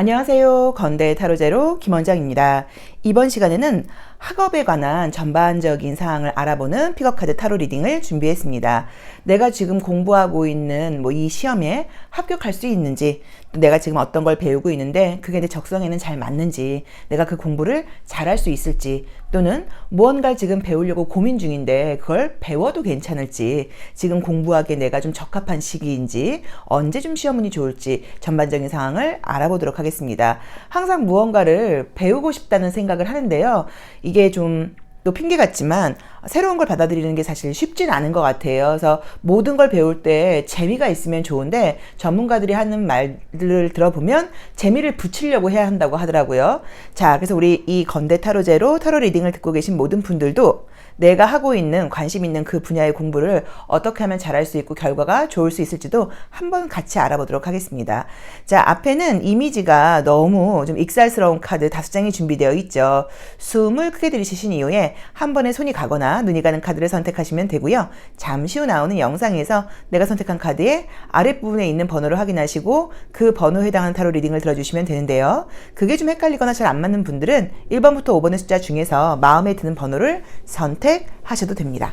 안녕하세요. 건대 타로제로 김원장입니다. 이번 시간에는 학업에 관한 전반적인 사항을 알아보는 픽업카드 타로 리딩을 준비했습니다. 내가 지금 공부하고 있는 이 시험에 합격할 수 있는지, 또 내가 지금 어떤 걸 배우고 있는데 그게 내 적성에는 잘 맞는지, 내가 그 공부를 잘할 수 있을지, 또는 무언가를 지금 배우려고 고민 중인데 그걸 배워도 괜찮을지, 지금 공부하기에 내가 좀 적합한 시기인지, 언제 좀 시험 운이 좋을지 전반적인 상황을 알아보도록 하겠습니다. 항상 무언가를 배우고 싶다는 생각을 하는데요. 이게 좀 또 핑계 같지만 새로운 걸 받아들이는 게 사실 쉽진 않은 것 같아요. 그래서 모든 걸 배울 때 재미가 있으면 좋은데, 전문가들이 하는 말들을 들어보면 재미를 붙이려고 해야 한다고 하더라고요. 자, 그래서 우리 이 건대 타로제로 타로 리딩을 듣고 계신 모든 분들도 내가 하고 있는 관심 있는 그 분야의 공부를 어떻게 하면 잘할 수 있고 결과가 좋을 수 있을지도 한번 같이 알아보도록 하겠습니다. 자, 앞에는 이미지가 너무 좀 익살스러운 카드 5장이 준비되어 있죠. 숨을 크게 들이쉬신 이후에 한 번에 손이 가거나 눈이 가는 카드를 선택하시면 되고요. 잠시 후 나오는 영상에서 내가 선택한 카드의 아랫부분에 있는 번호를 확인하시고 그 번호에 해당하는 타로 리딩을 들어주시면 되는데요. 그게 좀 헷갈리거나 잘 안 맞는 분들은 1번부터 5번의 숫자 중에서 마음에 드는 번호를 선택하셔도 됩니다.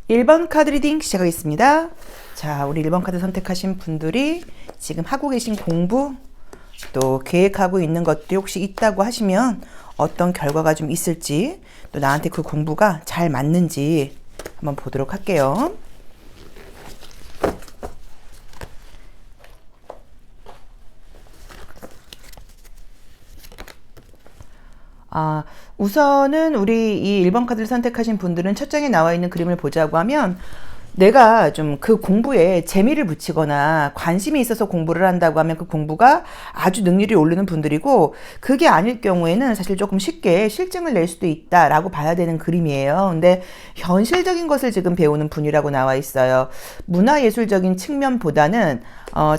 (1번) 카드 리딩 시작하겠습니다. 자, 우리 1번 카드 선택하신 분들이 지금 하고 계신 공부, 또 계획하고 있는 것들이 혹시 있다고 하시면 어떤 결과가 좀 있을지, 또 나한테 그 공부가 잘 맞는지 한번 보도록 할게요. 우선은 우리 이 1번 카드를 선택하신 분들은 첫 장에 나와 있는 그림을 보자고 하면, 내가 좀 그 공부에 재미를 붙이거나 관심이 있어서 공부를 한다고 하면 그 공부가 아주 능률이 오르는 분들이고, 그게 아닐 경우에는 사실 조금 쉽게 실증을 낼 수도 있다라고 봐야 되는 그림이에요. 근데 현실적인 것을 지금 배우는 분이라고 나와 있어요. 문화예술적인 측면보다는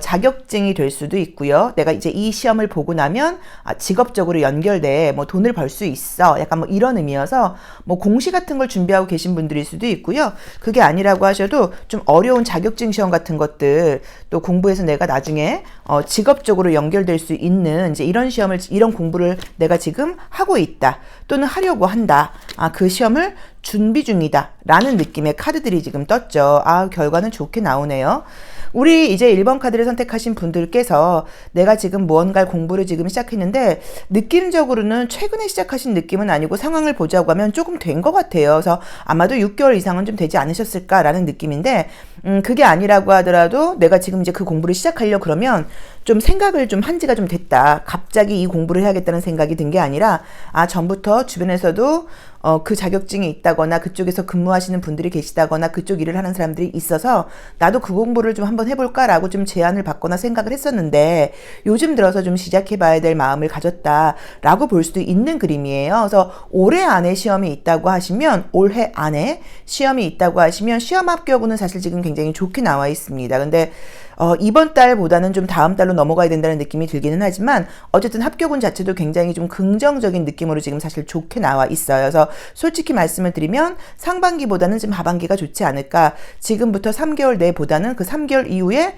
자격증이 될 수도 있고요. 내가 이제 이 시험을 보고 나면 직업적으로 연결돼 돈을 벌 수 있어, 약간 이런 의미여서 공시 같은 걸 준비하고 계신 분들일 수도 있고요. 그게 아니라고 하셔도 좀 어려운 자격증 시험 같은 것들, 또 공부해서 내가 나중에 직업적으로 연결될 수 있는 이제 이런 시험을, 이런 공부를 내가 지금 하고 있다, 또는 하려고 한다, 그 시험을 준비 중이다 라는 느낌의 카드들이 지금 떴죠. 결과는 좋게 나오네요. 우리 이제 1번 카드를 선택하신 분들께서 내가 지금 무언가 공부를 지금 시작했는데 느낌적으로는 최근에 시작하신 느낌은 아니고, 상황을 보자고 하면 조금 된 것 같아요. 그래서 아마도 6개월 이상은 좀 되지 않으셨을까라는 느낌인데, 그게 아니라고 하더라도 내가 지금 이제 그 공부를 시작하려고 그러면 좀 생각을 좀 한 지가 좀 됐다. 갑자기 이 공부를 해야겠다는 생각이 든 게 아니라, 전부터 주변에서도 그 자격증이 있다거나 그쪽에서 근무하시는 분들이 계시다거나 그쪽 일을 하는 사람들이 있어서 나도 그 공부를 좀 한번 해볼까라고 좀 제안을 받거나 생각을 했었는데, 요즘 들어서 좀 시작해봐야 될 마음을 가졌다라고 볼 수도 있는 그림이에요. 그래서 올해 안에 시험이 있다고 하시면, 올해 안에 시험이 있다고 하시면 시험 합격은 사실 지금 굉장히 좋게 나와 있습니다. 근데 이번 달보다는 좀 다음 달로 넘어가야 된다는 느낌이 들기는 하지만, 어쨌든 합격운 자체도 굉장히 좀 긍정적인 느낌으로 지금 사실 좋게 나와 있어요. 그래서 솔직히 말씀을 드리면 상반기보다는 좀 하반기가 좋지 않을까. 지금부터 3개월 내보다는 그 3개월 이후에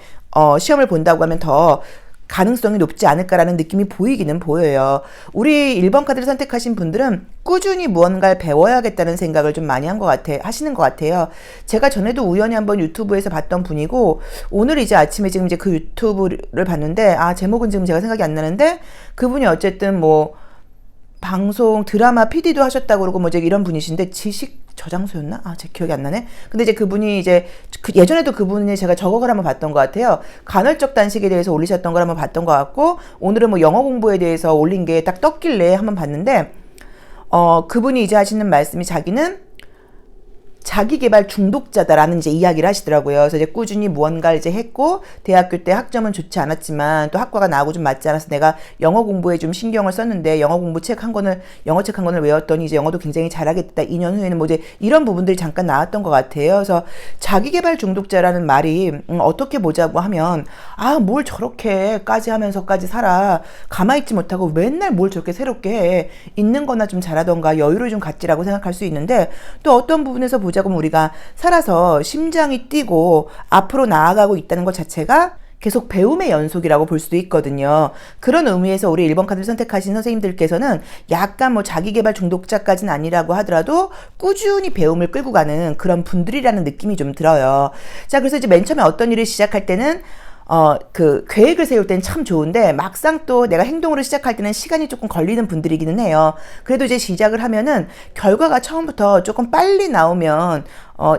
시험을 본다고 하면 더 가능성이 높지 않을까라는 느낌이 보이기는 보여요. 우리 1번 카드를 선택하신 분들은 꾸준히 무언가를 배워야겠다는 생각을 좀 많이 하시는 것 같아요. 제가 전에도 우연히 한번 유튜브에서 봤던 분이고, 오늘 이제 아침에 지금 이제 그 유튜브를 봤는데, 제목은 지금 제가 생각이 안 나는데, 그분이 어쨌든 방송 드라마 PD도 하셨다고 그러고 이제 이런 분이신데, 지식 저장소였나? 제 기억이 안 나네. 근데 이제 그분이 이제 예전에도 그분이 제가 저거를 한번 봤던 것 같아요. 간헐적 단식에 대해서 올리셨던 걸 한번 봤던 것 같고, 오늘은 영어 공부에 대해서 올린 게 딱 떴길래 한번 봤는데, 그분이 이제 하시는 말씀이, 자기는 자기 개발 중독자다라는 이제 이야기를 하시더라고요. 그래서 이제 꾸준히 무언가를 이제 했고, 대학교 때 학점은 좋지 않았지만, 또 학과가 나하고 좀 맞지 않아서 내가 영어 공부에 좀 신경을 썼는데, 영어 공부 책 한 권을, 영어 책 한 권을 외웠더니 이제 영어도 굉장히 잘하겠다. 2년 후에는 뭐 이제 이런 부분들이 잠깐 나왔던 것 같아요. 그래서 자기 개발 중독자라는 말이, 어떻게 보자고 하면, 아, 뭘 저렇게까지 하면서까지 살아. 가만히 있지 못하고 맨날 뭘 저렇게 새롭게 해. 있는 거나 좀 잘하던가 여유를 좀 갖지라고 생각할 수 있는데, 또 어떤 부분에서 보자고 하면 우리가 살아서 심장이 뛰고 앞으로 나아가고 있다는 것 자체가 계속 배움의 연속이라고 볼 수도 있거든요. 그런 의미에서 우리 1번 카드를 선택하신 선생님들께서는 약간 뭐 자기개발 중독자까지는 아니라고 하더라도 꾸준히 배움을 끌고 가는 그런 분들이라는 느낌이 좀 들어요. 자, 그래서 이제 맨 처음에 어떤 일을 시작할 때는 그 계획을 세울 때는 참 좋은데 막상 또 내가 행동으로 시작할 때는 시간이 조금 걸리는 분들이기는 해요. 그래도 이제 시작을 하면은 결과가 처음부터 조금 빨리 나오면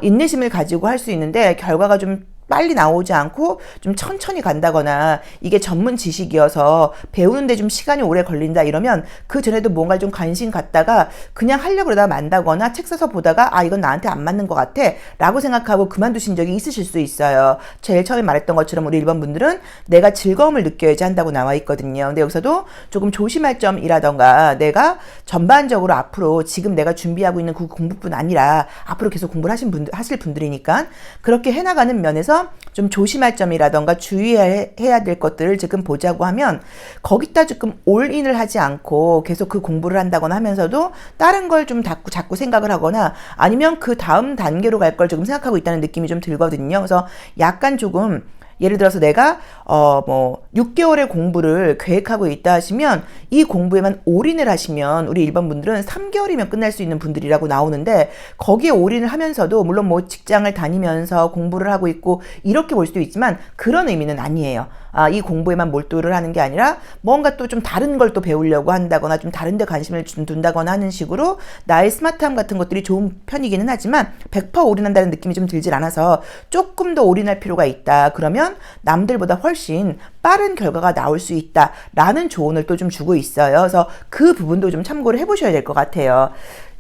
인내심을 가지고 할 수 있는데, 결과가 좀 빨리 나오지 않고 좀 천천히 간다거나 이게 전문 지식이어서 배우는데 좀 시간이 오래 걸린다 이러면 그 전에도 뭔가 좀 관심 갖다가 그냥 하려고 그러다 만다거나 책 사서 보다가 아, 이건 나한테 안 맞는 것 같아 라고 생각하고 그만두신 적이 있으실 수 있어요. 제일 처음에 말했던 것처럼 우리 1번 분들은 내가 즐거움을 느껴야지 한다고 나와 있거든요. 근데 여기서도 조금 조심할 점이라던가, 내가 전반적으로 앞으로 지금 내가 준비하고 있는 그 공부뿐 아니라 앞으로 계속 공부를 하실 분들이니까 그렇게 해나가는 면에서 좀 조심할 점이라던가 주의해야 될 것들을 지금 보자고 하면, 거기다 조금 올인을 하지 않고 계속 그 공부를 한다거나 하면서도 다른 걸 좀 자꾸 생각을 하거나 아니면 그 다음 단계로 갈 걸 조금 생각하고 있다는 느낌이 좀 들거든요. 그래서 약간 조금 예를 들어서 내가 뭐 6개월의 공부를 계획하고 있다 하시면 이 공부에만 올인을 하시면 우리 1번 분들은 3개월이면 끝날 수 있는 분들이라고 나오는데, 거기에 올인을 하면서도 물론 뭐 직장을 다니면서 공부를 하고 있고 이렇게 볼 수도 있지만 그런 의미는 아니에요. 아, 이 공부에만 몰두를 하는 게 아니라 뭔가 또 좀 다른 걸 또 배우려고 한다거나 좀 다른 데 관심을 둔다거나 하는 식으로 나의 스마트함 같은 것들이 좋은 편이기는 하지만 100% 올인한다는 느낌이 좀 들질 않아서 조금 더 올인할 필요가 있다. 그러면 남들보다 훨씬 빠른 결과가 나올 수 있다라는 조언을 또 좀 주고 있어요. 그래서 그 부분도 좀 참고를 해보셔야 될 것 같아요.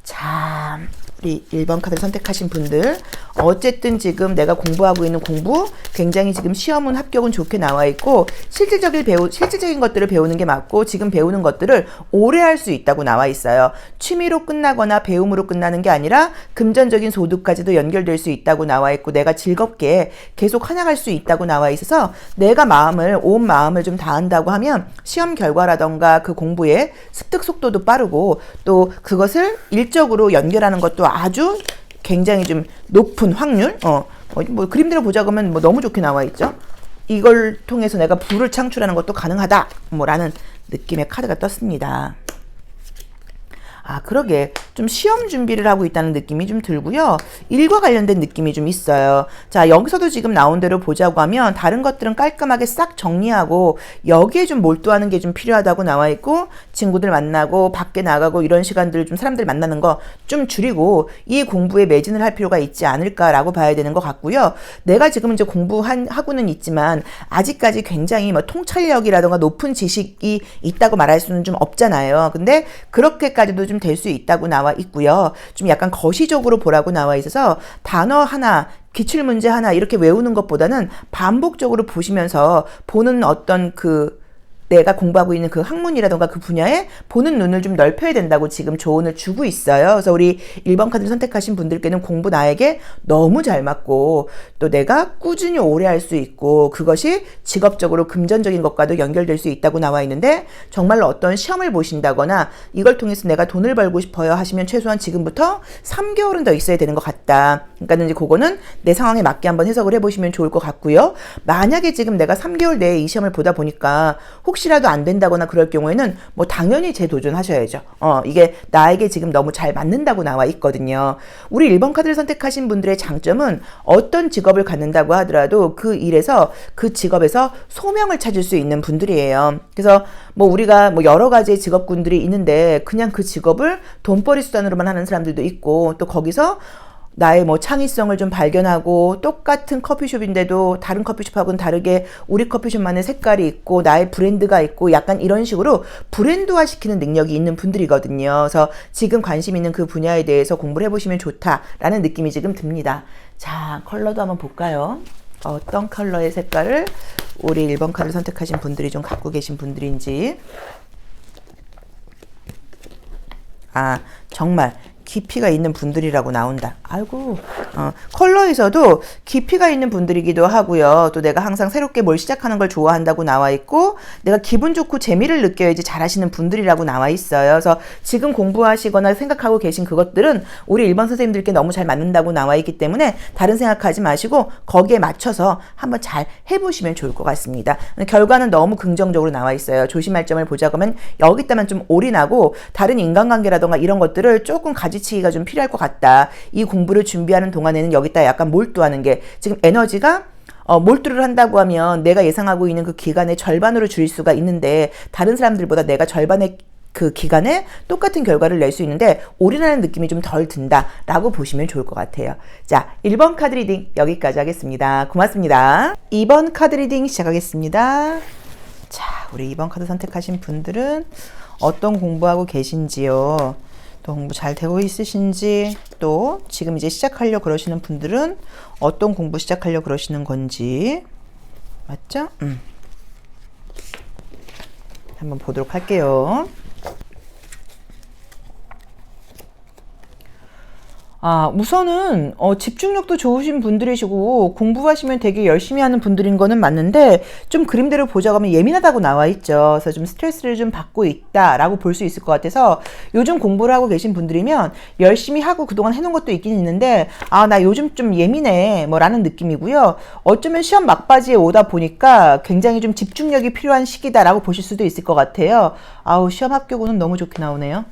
자, 우리 1번 카드를 선택하신 분들, 어쨌든 지금 내가 공부하고 있는 공부 굉장히 지금 시험은 합격은 좋게 나와 있고 실질적인 것들을 배우는 게 맞고 지금 배우는 것들을 오래 할 수 있다고 나와 있어요. 취미로 끝나거나 배움으로 끝나는 게 아니라 금전적인 소득까지도 연결될 수 있다고 나와 있고, 내가 즐겁게 계속 한양할 수 있다고 나와 있어서 내가 온 마음을 좀 다한다고 하면 시험 결과라던가 그 공부의 습득 속도도 빠르고 또 그것을 일적으로 연결하는 것도 아주 굉장히 좀 높은 확률, 뭐 그림대로 보자 그러면 뭐 너무 좋게 나와 있죠. 이걸 통해서 내가 부를 창출하는 것도 가능하다, 라는 느낌의 카드가 떴습니다. 아, 그러게. 좀 시험 준비를 하고 있다는 느낌이 좀 들고요. 일과 관련된 느낌이 좀 있어요. 자, 여기서도 지금 나온 대로 보자고 하면 다른 것들은 깔끔하게 싹 정리하고 여기에 좀 몰두하는 게 좀 필요하다고 나와 있고, 친구들 만나고 밖에 나가고 이런 시간들 좀 사람들 만나는 거 좀 줄이고 이 공부에 매진을 할 필요가 있지 않을까라고 봐야 되는 것 같고요. 내가 지금 이제 하고는 있지만 아직까지 굉장히 뭐 통찰력이라던가 높은 지식이 있다고 말할 수는 좀 없잖아요. 근데 그렇게까지도 좀 될 수 있다고 나와 있고요. 좀 약간 거시적으로 보라고 나와 있어서 단어 하나, 기출문제 하나 이렇게 외우는 것보다는 반복적으로 보시면서 보는 어떤 내가 공부하고 있는 그 학문이라던가 그 분야에 보는 눈을 좀 넓혀야 된다고 지금 조언을 주고 있어요. 그래서 우리 1번 카드를 선택하신 분들께는 공부 나에게 너무 잘 맞고 또 내가 꾸준히 오래 할 수 있고 그것이 직업적으로 금전적인 것과도 연결될 수 있다고 나와 있는데, 정말로 어떤 시험을 보신다거나 이걸 통해서 내가 돈을 벌고 싶어요 하시면 최소한 지금부터 3개월은 더 있어야 되는 것 같다. 그러니까 이제 그거는 내 상황에 맞게 한번 해석을 해보시면 좋을 것 같고요. 만약에 지금 내가 3개월 내에 이 시험을 보다 보니까 혹시라도 안 된다거나 그럴 경우에는 뭐 당연히 재도전하셔야죠. 이게 나에게 지금 너무 잘 맞는다고 나와 있거든요. 우리 1번 카드를 선택하신 분들의 장점은 어떤 직업을 갖는다고 하더라도 그 일에서 그 직업에서 소명을 찾을 수 있는 분들이에요. 그래서 뭐 우리가 뭐 여러 가지의 직업군들이 있는데 그냥 그 직업을 돈벌이 수단으로만 하는 사람들도 있고, 또 거기서 나의 뭐 창의성을 좀 발견하고 똑같은 커피숍인데도 다른 커피숍하고는 다르게 우리 커피숍만의 색깔이 있고 나의 브랜드가 있고 약간 이런 식으로 브랜드화 시키는 능력이 있는 분들이거든요. 그래서 지금 관심 있는 그 분야에 대해서 공부를 해보시면 좋다라는 느낌이 지금 듭니다. 자, 컬러도 한번 볼까요? 어떤 컬러의 색깔을 우리 1번 카드를 선택하신 분들이 좀 갖고 계신 분들인지. 아, 정말 깊이가 있는 분들이라고 나온다. 아이고, 컬러에서도 깊이가 있는 분들이기도 하고요. 또 내가 항상 새롭게 뭘 시작하는 걸 좋아한다고 나와 있고, 내가 기분 좋고 재미를 느껴야지 잘하시는 분들이라고 나와 있어요. 그래서 지금 공부하시거나 생각하고 계신 그것들은 우리 1번 선생님들께 너무 잘 맞는다고 나와 있기 때문에 다른 생각하지 마시고 거기에 맞춰서 한번 잘 해보시면 좋을 것 같습니다. 결과는 너무 긍정적으로 나와 있어요. 조심할 점을 보자고 하면 여기다만 좀 올인하고 다른 인간관계라던가 이런 것들을 조금 가지치기가 좀 필요할 것 같다. 이 공부를 준비하는 동안에는 여기다 약간 몰두하는 게 지금 에너지가 몰두를 한다고 하면 내가 예상하고 있는 그 기간의 절반으로 줄일 수가 있는데 다른 사람들보다 내가 절반의 그 기간에 똑같은 결과를 낼 수 있는데 올인하는 느낌이 좀 덜 든다라고 보시면 좋을 것 같아요. 자, 1번 카드 리딩 여기까지 하겠습니다. 고맙습니다. 2번 카드 리딩 시작하겠습니다. 자, 우리 2번 카드 선택하신 분들은 어떤 공부하고 계신지요? 또 공부 잘 되고 있으신지, 또 지금 이제 시작하려고 그러시는 분들은 어떤 공부 시작하려고 그러시는 건지. 맞죠? 한번 보도록 할게요. 우선은 집중력도 좋으신 분들이시고 공부하시면 되게 열심히 하는 분들인 거는 맞는데 좀 그림대로 보자고 하면 예민하다고 나와 있죠. 그래서 좀 스트레스를 좀 받고 있다라고 볼 수 있을 것 같아서 요즘 공부를 하고 계신 분들이면 열심히 하고 그동안 해놓은 것도 있긴 있는데 나 요즘 좀 예민해 라는 느낌이고요. 어쩌면 시험 막바지에 오다 보니까 굉장히 좀 집중력이 필요한 시기다라고 보실 수도 있을 것 같아요. 시험 합격운은 너무 좋게 나오네요.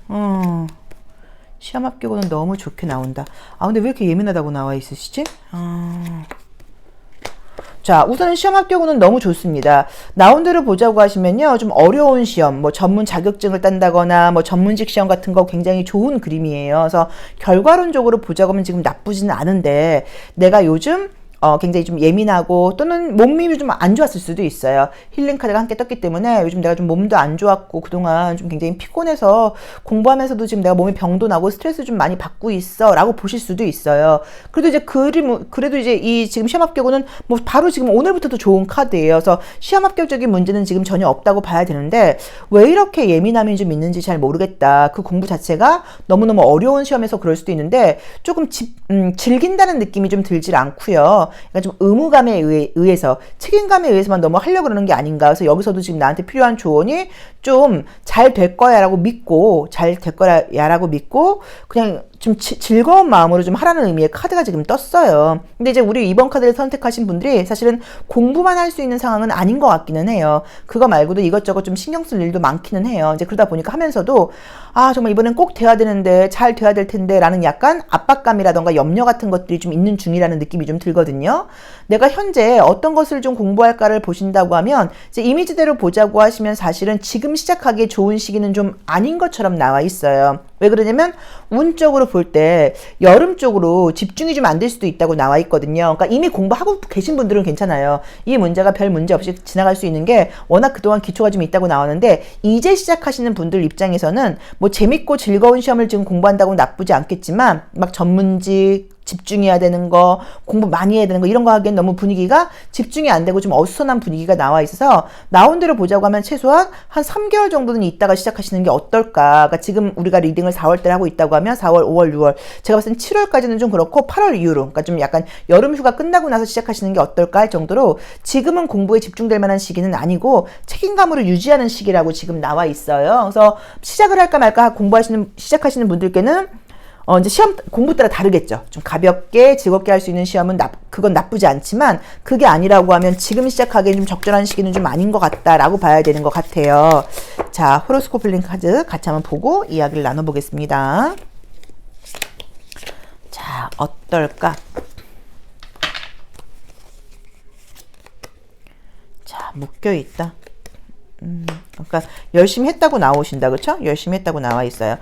시험 합격은 너무 좋게 나온다. 근데 왜 이렇게 예민하다고 나와 있으시지? 자, 우선은 시험 합격은 너무 좋습니다. 나온 대로 보자고 하시면요. 좀 어려운 시험, 뭐 전문 자격증을 딴다거나 뭐 전문직 시험 같은 거 굉장히 좋은 그림이에요. 그래서 결과론적으로 보자고 하면 지금 나쁘지는 않은데 내가 요즘 굉장히 좀 예민하고 또는 몸이 좀 안 좋았을 수도 있어요. 힐링 카드가 함께 떴기 때문에 요즘 내가 좀 몸도 안 좋았고 그동안 좀 굉장히 피곤해서 공부하면서도 지금 내가 몸에 병도 나고 스트레스 좀 많이 받고 있어 라고 보실 수도 있어요. 그래도 이제 이 지금 시험 합격은 뭐 바로 지금 오늘부터도 좋은 카드예요. 그래서 시험 합격적인 문제는 지금 전혀 없다고 봐야 되는데 왜 이렇게 예민함이 좀 있는지 잘 모르겠다. 그 공부 자체가 너무너무 어려운 시험에서 그럴 수도 있는데 조금 즐긴다는 느낌이 좀 들질 않고요. 그러니까 좀 의무감에 의해서 책임감에 의해서만 너무 하려고 그러는 게 아닌가. 그래서 여기서도 지금 나한테 필요한 조언이 좀 잘 될 거야라고 믿고 그냥 좀 즐거운 마음으로 좀 하라는 의미의 카드가 지금 떴어요. 근데 이제 우리 2번 카드를 선택하신 분들이 사실은 공부만 할 수 있는 상황은 아닌 것 같기는 해요. 그거 말고도 이것저것 좀 신경 쓸 일도 많기는 해요. 이제 그러다 보니까 하면서도 정말 이번엔 꼭 돼야 되는데 잘 돼야 될 텐데 라는 약간 압박감이라던가 염려 같은 것들이 좀 있는 중이라는 느낌이 좀 들거든요. 내가 현재 어떤 것을 좀 공부할까를 보신다고 하면 이제 이미지대로 보자고 하시면 사실은 지금 시작하기에 좋은 시기는 좀 아닌 것처럼 나와 있어요. 왜 그러냐면 운적으로 볼 때 여름 쪽으로 집중이 좀 안 될 수도 있다고 나와 있거든요. 그러니까 이미 공부하고 계신 분들은 괜찮아요. 이 문제가 별 문제 없이 지나갈 수 있는 게 워낙 그동안 기초가 좀 있다고 나오는데 이제 시작하시는 분들 입장에서는 뭐 재밌고 즐거운 시험을 지금 공부한다고 나쁘지 않겠지만 막 전문직 집중해야 되는 거, 공부 많이 해야 되는 거 이런 거 하기엔 너무 분위기가 집중이 안 되고 좀 어수선한 분위기가 나와 있어서 나온 대로 보자고 하면 최소한 한 3개월 정도는 있다가 시작하시는 게 어떨까. 그러니까 지금 우리가 리딩을 4월 달에 하고 있다고 하면 4월, 5월, 6월 제가 봤을 땐 7월까지는 좀 그렇고 8월 이후로 그러니까 좀 약간 여름 휴가 끝나고 나서 시작하시는 게 어떨까 할 정도로 지금은 공부에 집중될 만한 시기는 아니고 책임감으로 유지하는 시기라고 지금 나와 있어요. 그래서 시작을 할까 말까 시작하시는 분들께는 이제 시험 공부 따라 다르겠죠. 좀 가볍게 즐겁게 할 수 있는 시험은 그건 나쁘지 않지만 그게 아니라고 하면 지금 시작하기엔 좀 적절한 시기는 좀 아닌 것 같다라고 봐야 되는 것 같아요. 자, 호로스코프 링 카드 같이 한번 보고 이야기를 나눠보겠습니다. 자, 어떨까? 자, 묶여있다. 그러니까 열심히 했다고 나오신다. 그렇죠? 열심히 했다고 나와 있어요.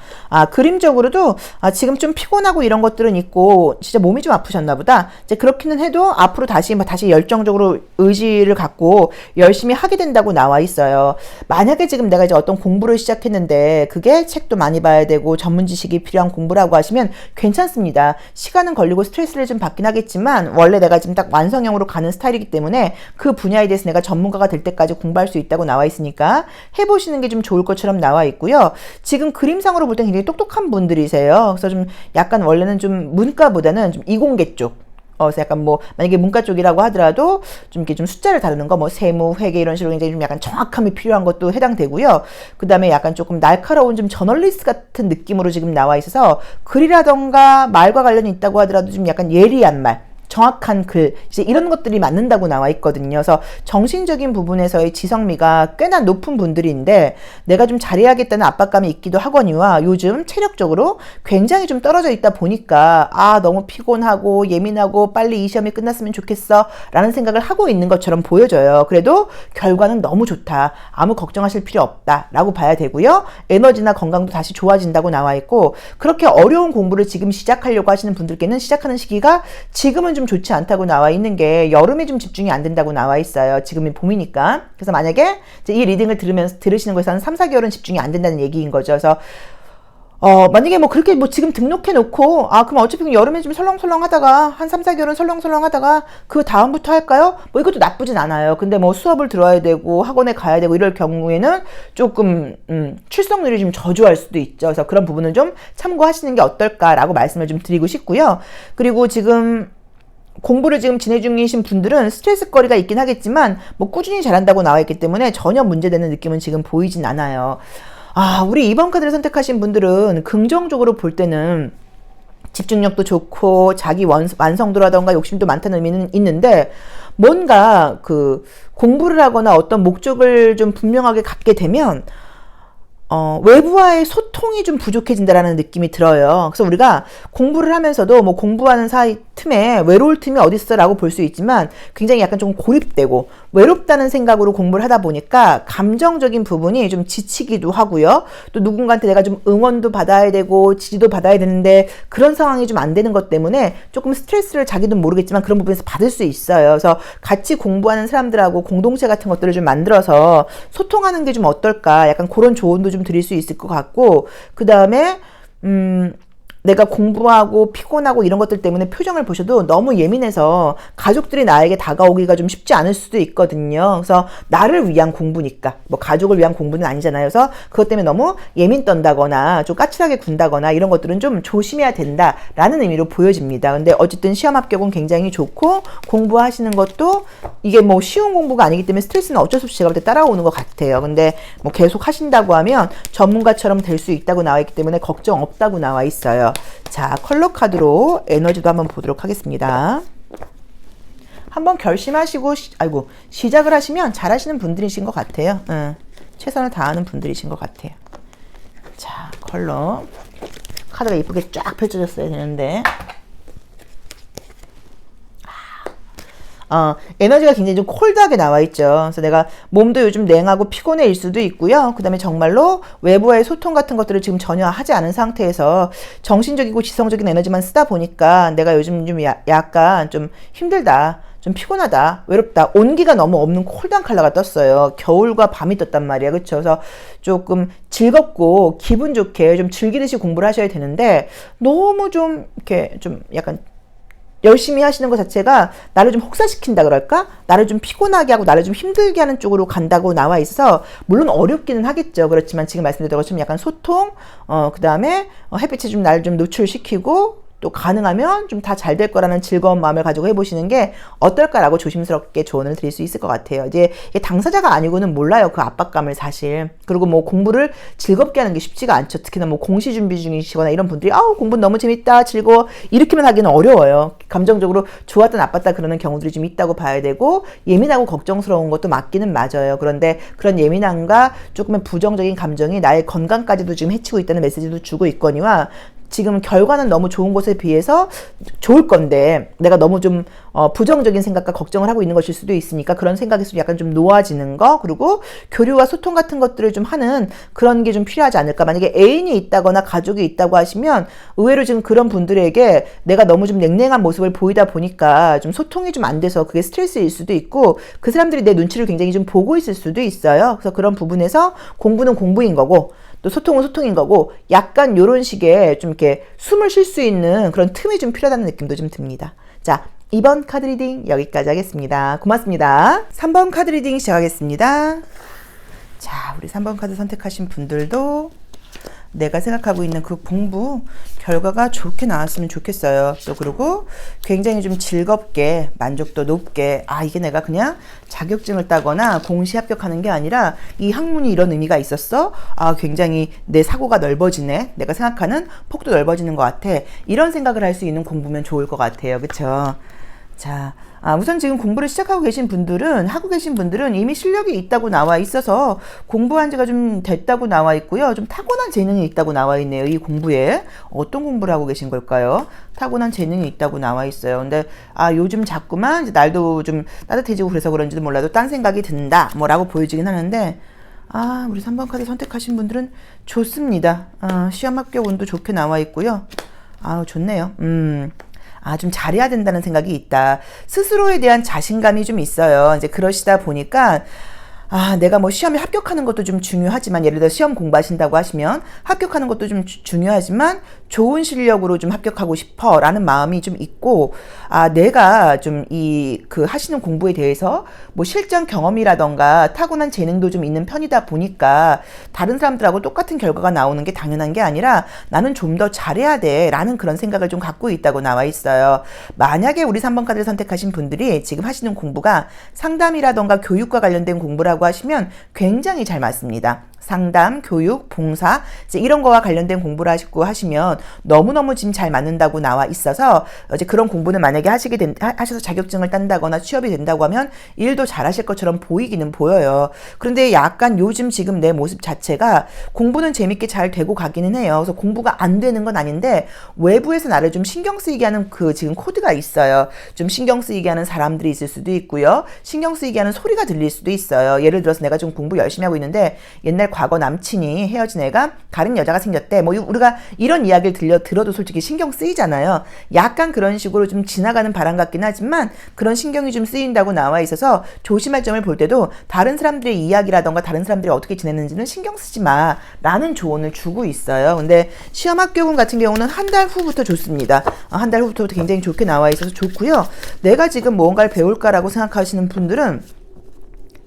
그림적으로도 지금 좀 피곤하고 이런 것들은 있고 진짜 몸이 좀 아프셨나 보다. 이제 그렇기는 해도 앞으로 다시 열정적으로 의지를 갖고 열심히 하게 된다고 나와 있어요. 만약에 지금 내가 이제 어떤 공부를 시작했는데 그게 책도 많이 봐야 되고 전문 지식이 필요한 공부라고 하시면 괜찮습니다. 시간은 걸리고 스트레스를 좀 받긴 하겠지만 원래 내가 지금 딱 완성형으로 가는 스타일이기 때문에 그 분야에 대해서 내가 전문가가 될 때까지 공부할 수 있다고 나와 있으니까 해보시는 게 좀 좋을 것처럼 나와 있고요. 지금 그림상으로 볼 때 굉장히 똑똑한 분들이세요. 그래서 좀 약간 원래는 좀 문과보다는 좀 이공계 쪽. 그래서 약간 뭐 만약에 문과 쪽이라고 하더라도 좀 이렇게 좀 숫자를 다루는 거, 뭐 세무, 회계 이런 식으로 굉장히 좀 약간 정확함이 필요한 것도 해당되고요. 그 다음에 약간 조금 날카로운 좀 저널리스트 같은 느낌으로 지금 나와 있어서 글이라던가 말과 관련이 있다고 하더라도 좀 약간 예리한 말, 정확한 글, 이제 이런 것들이 맞는다고 나와 있거든요. 그래서 정신적인 부분에서의 지성미가 꽤나 높은 분들인데 내가 좀 잘해야겠다는 압박감이 있기도 하거니와 요즘 체력적으로 굉장히 좀 떨어져 있다 보니까 너무 피곤하고 예민하고 빨리 이 시험이 끝났으면 좋겠어 라는 생각을 하고 있는 것처럼 보여져요. 그래도 결과는 너무 좋다. 아무 걱정하실 필요 없다 라고 봐야 되고요. 에너지나 건강도 다시 좋아진다고 나와 있고 그렇게 어려운 공부를 지금 시작하려고 하시는 분들께는 시작하는 시기가 지금은 좀 좋지 않다고 나와 있는 게 여름에 좀 집중이 안 된다고 나와 있어요. 지금이 봄이니까. 그래서 만약에 이제 이 리딩을 들으시는 거에서 한 3, 4개월은 집중이 안 된다는 얘기인 거죠. 그래서 만약에 뭐 그렇게 뭐 지금 등록해 놓고 그럼 어차피 여름에 좀 설렁설렁 하다가 한 3, 4개월은 설렁설렁 하다가 그 다음부터 할까요? 뭐 이것도 나쁘진 않아요. 근데 뭐 수업을 들어야 되고 학원에 가야 되고 이럴 경우에는 조금 출석률이 좀 저조할 수도 있죠. 그래서 그런 부분은 좀 참고하시는 게 어떨까라고 말씀을 좀 드리고 싶고요. 그리고 지금 공부를 지금 진행 중이신 분들은 스트레스거리가 있긴 하겠지만 뭐 꾸준히 잘한다고 나와 있기 때문에 전혀 문제되는 느낌은 지금 보이진 않아요. 우리 2번 카드를 선택하신 분들은 긍정적으로 볼 때는 집중력도 좋고 자기 완성도라던가 욕심도 많다는 의미는 있는데 뭔가 그 공부를 하거나 어떤 목적을 좀 분명하게 갖게 되면 외부와의 소통이 좀 부족해진다라는 느낌이 들어요. 그래서 우리가 공부를 하면서도 뭐 공부하는 사이 틈에 외로울 틈이 어딨어 라고 볼 수 있지만 굉장히 약간 좀 고립되고 외롭다는 생각으로 공부를 하다 보니까 감정적인 부분이 좀 지치기도 하고요. 또 누군가한테 내가 좀 응원도 받아야 되고 지지도 받아야 되는데 그런 상황이 좀 안 되는 것 때문에 조금 스트레스를 자기도 모르겠지만 그런 부분에서 받을 수 있어요. 그래서 같이 공부하는 사람들하고 공동체 같은 것들을 좀 만들어서 소통하는 게 좀 어떨까 약간 그런 조언도 좀 드릴 수 있을 것 같고 그 다음에 내가 공부하고 피곤하고 이런 것들 때문에 표정을 보셔도 너무 예민해서 가족들이 나에게 다가오기가 좀 쉽지 않을 수도 있거든요. 그래서 나를 위한 공부니까 뭐 가족을 위한 공부는 아니잖아요. 그래서 그것 때문에 너무 예민 떤다거나 좀 까칠하게 군다거나 이런 것들은 좀 조심해야 된다라는 의미로 보여집니다. 근데 어쨌든 시험 합격은 굉장히 좋고 공부하시는 것도 이게 뭐 쉬운 공부가 아니기 때문에 스트레스는 어쩔 수 없이 제가 볼 때 따라오는 것 같아요. 근데 뭐 계속 하신다고 하면 전문가처럼 될 수 있다고 나와 있기 때문에 걱정 없다고 나와 있어요. 자, 컬러 카드로 에너지도 한번 보도록 하겠습니다. 한번 결심하시고 시작을 하시면 잘하시는 분들이신 것 같아요. 최선을 다하는 분들이신 것 같아요. 자, 컬러 카드가 예쁘게 쫙 펼쳐졌어야 되는데 에너지가 굉장히 좀 콜드하게 나와 있죠. 그래서 내가 몸도 요즘 냉하고 피곤해일 수도 있고요. 그 다음에 정말로 외부와의 소통 같은 것들을 지금 전혀 하지 않은 상태에서 정신적이고 지성적인 에너지만 쓰다 보니까 내가 요즘 좀 약간 좀 힘들다. 좀 피곤하다, 외롭다, 온기가 너무 없는 콜드한 컬러가 떴어요. 겨울과 밤이 떴단 말이야. 그쵸? 그래서 조금 즐겁고 기분 좋게 좀 즐기듯이 공부를 하셔야 되는데 너무 좀 이렇게 좀 약간 열심히 하시는 것 자체가 나를 좀 혹사시킨다 그럴까? 나를 좀 피곤하게 하고 나를 좀 힘들게 하는 쪽으로 간다고 나와 있어서 물론 어렵기는 하겠죠. 그렇지만 지금 말씀드린 것처럼 약간 소통, 그 다음에 햇빛에 좀 나를 좀 노출시키고 또 가능하면 좀 다 잘 될 거라는 즐거운 마음을 가지고 해보시는 게 어떨까라고 조심스럽게 조언을 드릴 수 있을 것 같아요. 이제 당사자가 아니고는 몰라요. 그 압박감을 사실. 그리고 뭐 공부를 즐겁게 하는 게 쉽지가 않죠. 특히나 뭐 공시 준비 중이시거나 이런 분들이 공부 너무 재밌다, 즐거워 이렇게만 하기는 어려워요. 감정적으로 좋았다 나빴다 그러는 경우들이 좀 있다고 봐야 되고 예민하고 걱정스러운 것도 맞기는 맞아요. 그런데 그런 예민함과 조금의 부정적인 감정이 나의 건강까지도 지금 해치고 있다는 메시지도 주고 있거니와 지금 결과는 너무 좋은 것에 비해서 좋을 건데 내가 너무 좀 부정적인 생각과 걱정을 하고 있는 것일 수도 있으니까 그런 생각에서 약간 좀 놓아지는 거, 그리고 교류와 소통 같은 것들을 좀 하는 그런 게 좀 필요하지 않을까. 만약에 애인이 있다거나 가족이 있다고 하시면 의외로 지금 그런 분들에게 내가 너무 좀 냉랭한 모습을 보이다 보니까 좀 소통이 좀 안 돼서 그게 스트레스일 수도 있고 그 사람들이 내 눈치를 굉장히 좀 보고 있을 수도 있어요. 그래서 그런 부분에서 공부는 공부인 거고 또 소통은 소통인 거고 약간 요런 식의 좀 이렇게 숨을 쉴 수 있는 그런 틈이 좀 필요하다는 느낌도 좀 듭니다. 자, 2번 카드 리딩 여기까지 하겠습니다. 고맙습니다. 3번 카드 리딩 시작하겠습니다. 자, 우리 3번 카드 선택하신 분들도 내가 생각하고 있는 그 공부 결과가 좋게 나왔으면 좋겠어요. 또 그리고 굉장히 좀 즐겁게 만족도 높게 이게 내가 그냥 자격증을 따거나 공시 합격하는 게 아니라 이 학문이 이런 의미가 있었어. 굉장히 내 사고가 넓어지네. 내가 생각하는 폭도 넓어지는 것 같아. 이런 생각을 할 수 있는 공부면 좋을 것 같아요. 그쵸? 자, 우선 지금 공부를 시작하고 계신 분들은, 하고 계신 분들은 이미 실력이 있다고 나와 있어서 공부한 지가 좀 됐다고 나와 있고요. 좀 타고난 재능이 있다고 나와 있네요. 이 공부에. 어떤 공부를 하고 계신 걸까요? 타고난 재능이 있다고 나와 있어요. 근데, 요즘 자꾸만 이제 날도 좀 따뜻해지고 그래서 그런지도 몰라도 딴 생각이 든다. 라고 보여지긴 하는데, 우리 3번 카드 선택하신 분들은 좋습니다. 시험 합격 운도 좋게 나와 있고요. 좋네요. 좀 잘해야 된다는 생각이 있다. 스스로에 대한 자신감이 좀 있어요. 이제 그러시다 보니까 내가 뭐 시험에 합격하는 것도 좀 중요하지만, 예를 들어 시험 공부하신다고 하시면 합격하는 것도 좀 중요하지만 좋은 실력으로 좀 합격하고 싶어 라는 마음이 좀 있고, 내가 좀 그 하시는 공부에 대해서 뭐 실전 경험이라던가 타고난 재능도 좀 있는 편이다 보니까 다른 사람들하고 똑같은 결과가 나오는 게 당연한 게 아니라 나는 좀 더 잘해야 돼 라는 그런 생각을 좀 갖고 있다고 나와 있어요. 만약에 우리 3번 카드를 선택하신 분들이 지금 하시는 공부가 상담이라던가 교육과 관련된 공부라고 하시면 굉장히 잘 맞습니다. 상담, 교육, 봉사 이제 이런 거와 관련된 공부를 하시면 너무너무 지금 잘 맞는다고 나와 있어서 이제 그런 공부는 만약에 하셔서 자격증을 딴다거나 취업이 된다고 하면 일도 잘하실 것처럼 보이기는 보여요. 그런데 약간 요즘 지금 내 모습 자체가 공부는 재밌게 잘 되고 가기는 해요. 그래서 공부가 안 되는 건 아닌데 외부에서 나를 좀 신경 쓰이게 하는 그 지금 코드가 있어요. 좀 신경 쓰이게 하는 사람들이 있을 수도 있고요. 신경 쓰이게 하는 소리가 들릴 수도 있어요. 예를 들어서 내가 좀 공부 열심히 하고 있는데 옛날 과거 남친이 헤어진 애가 다른 여자가 생겼대. 우리가 이런 이야기를 들어도 솔직히 신경 쓰이잖아요. 약간 그런 식으로 좀 지나가는 바람 같긴 하지만 그런 신경이 좀 쓰인다고 나와 있어서 조심할 점을 볼 때도 다른 사람들의 이야기라던가 다른 사람들이 어떻게 지냈는지는 신경 쓰지 마 라는 조언을 주고 있어요. 근데 시험 합격운 같은 경우는 한 달 후부터 좋습니다. 한 달 후부터 굉장히 좋게 나와 있어서 좋고요. 내가 지금 뭔가를 배울까라고 생각하시는 분들은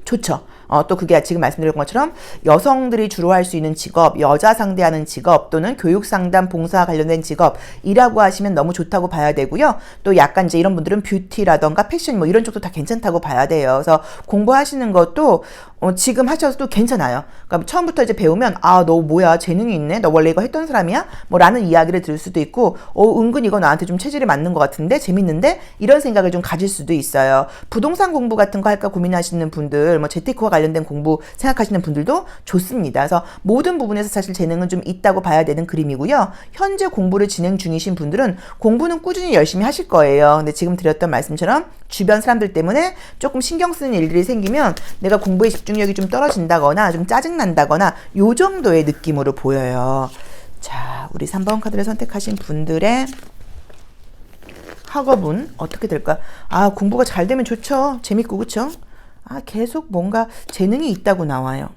좋죠. 또 그게 지금 말씀드린 것처럼 여성들이 주로 할 수 있는 직업, 여자 상대하는 직업 또는 교육 상담, 봉사 관련된 직업이라고 하시면 너무 좋다고 봐야 되고요. 또 약간 이제 이런 분들은 뷰티라던가 패션 뭐 이런 쪽도 다 괜찮다고 봐야 돼요. 그래서 공부하시는 것도 지금 하셔도 괜찮아요. 그러니까 처음부터 이제 배우면 너 뭐야 재능이 있네. 너 원래 이거 했던 사람이야? 라는 이야기를 들을 수도 있고 은근 이거 나한테 좀 체질이 맞는 것 같은데 재밌는데 이런 생각을 좀 가질 수도 있어요. 부동산 공부 같은 거 할까 고민하시는 분들, 뭐 재테크와 관련된 공부 생각하시는 분들도 좋습니다. 그래서 모든 부분에서 사실 재능은 좀 있다고 봐야 되는 그림이고요. 현재 공부를 진행 중이신 분들은 공부는 꾸준히 열심히 하실 거예요. 근데 지금 드렸던 말씀처럼 주변 사람들 때문에 조금 신경 쓰는 일들이 생기면 내가 공부에 집중력이 좀 떨어진다거나 좀 짜증난다거나 요 정도의 느낌으로 보여요. 자, 우리 3번 카드를 선택하신 분들의 학업은 어떻게 될까? 공부가 잘 되면 좋죠. 재밌고 그쵸? 계속 뭔가 재능이 있다고 나와요.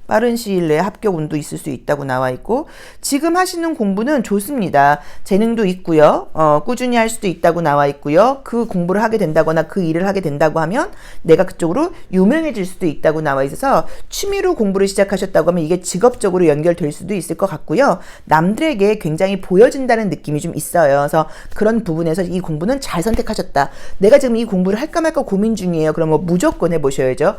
빠른 시일 내에 합격 운도 있을 수 있다고 나와 있고 지금 하시는 공부는 좋습니다. 재능도 있고요. 꾸준히 할 수도 있다고 나와 있고요. 그 공부를 하게 된다거나 그 일을 하게 된다고 하면 내가 그쪽으로 유명해질 수도 있다고 나와 있어서 취미로 공부를 시작하셨다고 하면 이게 직업적으로 연결될 수도 있을 것 같고요. 남들에게 굉장히 보여진다는 느낌이 좀 있어요. 그래서 그런 부분에서 이 공부는 잘 선택하셨다. 내가 지금 이 공부를 할까 말까 고민 중이에요. 그럼 무조건 해보셔야죠.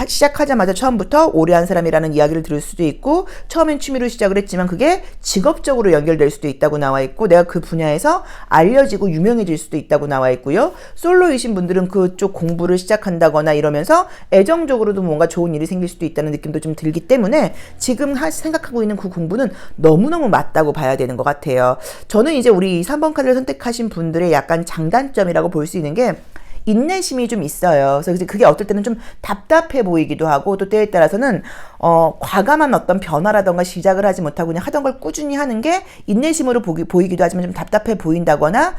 시작하자마자 처음부터 오래 한 사람이라는 있다라는 이야기를 들을 수도 있고, 처음엔 취미로 시작을 했지만 그게 직업적으로 연결될 수도 있다고 나와 있고, 내가 그 분야에서 알려지고 유명해질 수도 있다고 나와 있고요. 솔로이신 분들은 그쪽 공부를 시작한다거나 이러면서 애정적으로도 뭔가 좋은 일이 생길 수도 있다는 느낌도 좀 들기 때문에 지금 생각하고 있는 그 공부는 너무너무 맞다고 봐야 되는 것 같아요. 저는 이제 우리 3번 카드를 선택하신 분들의 약간 장단점이라고 볼 수 있는 게 인내심이 좀 있어요. 그래서 그게 어떨 때는 좀 답답해 보이기도 하고, 또 때에 따라서는 과감한 어떤 변화라던가 시작을 하지 못하고 그냥 하던 걸 꾸준히 하는 게 인내심으로 보이기도 하지만 좀 답답해 보인다거나,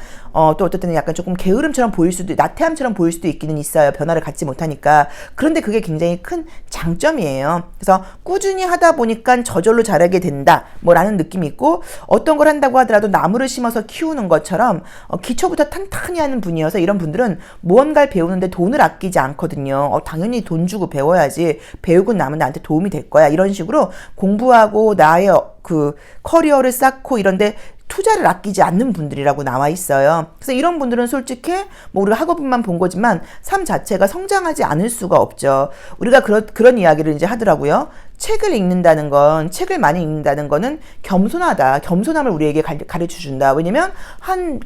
또 어떨 때는 약간 조금 게으름처럼 보일 수도, 나태함처럼 보일 수도 있기는 있어요. 변화를 갖지 못하니까. 그런데 그게 굉장히 큰 장점이에요. 그래서 꾸준히 하다 보니까 저절로 잘하게 된다, 라는 느낌이 있고, 어떤 걸 한다고 하더라도 나무를 심어서 키우는 것처럼 기초부터 탄탄히 하는 분이어서 이런 분들은 무언가를 배우는데 돈을 아끼지 않거든요. 당연히 돈 주고 배워야지, 배우고 나면 나한테 도움이 될 거야, 이런 식으로 공부하고 나의 그 커리어를 쌓고 이런데 투자를 아끼지 않는 분들이라고 나와 있어요. 그래서 이런 분들은 솔직히 우리가 학업만 본 거지만 삶 자체가 성장하지 않을 수가 없죠. 우리가 그런 이야기를 이제 하더라고요. 책을 읽는다는 건, 책을 많이 읽는다는 거는 겸손하다. 겸손함을 우리에게 가르쳐 준다. 왜냐면 한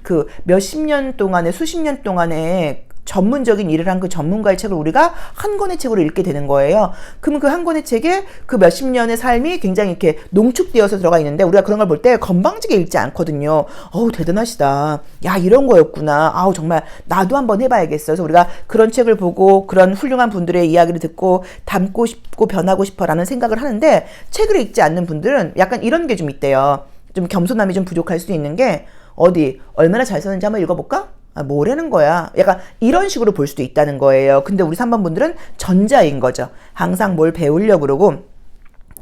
몇십 년 동안에, 수십 년 동안에 전문적인 일을 한 그 전문가의 책을 우리가 한 권의 책으로 읽게 되는 거예요. 그러면 그 한 권의 책에 그 몇십 년의 삶이 굉장히 이렇게 농축되어서 들어가 있는데, 우리가 그런 걸 볼 때 건방지게 읽지 않거든요. 대단하시다. 야, 이런 거였구나. 정말 나도 한번 해봐야겠어. 그래서 우리가 그런 책을 보고 그런 훌륭한 분들의 이야기를 듣고 닮고 싶고 변하고 싶어라는 생각을 하는데, 책을 읽지 않는 분들은 약간 이런 게 좀 있대요. 좀 겸손함이 좀 부족할 수 있는 게, 얼마나 잘 썼는지 한번 읽어볼까? 뭐라는 거야? 약간 이런 식으로 볼 수도 있다는 거예요. 근데 우리 3번 분들은 전자인 거죠. 항상 뭘 배우려고 그러고,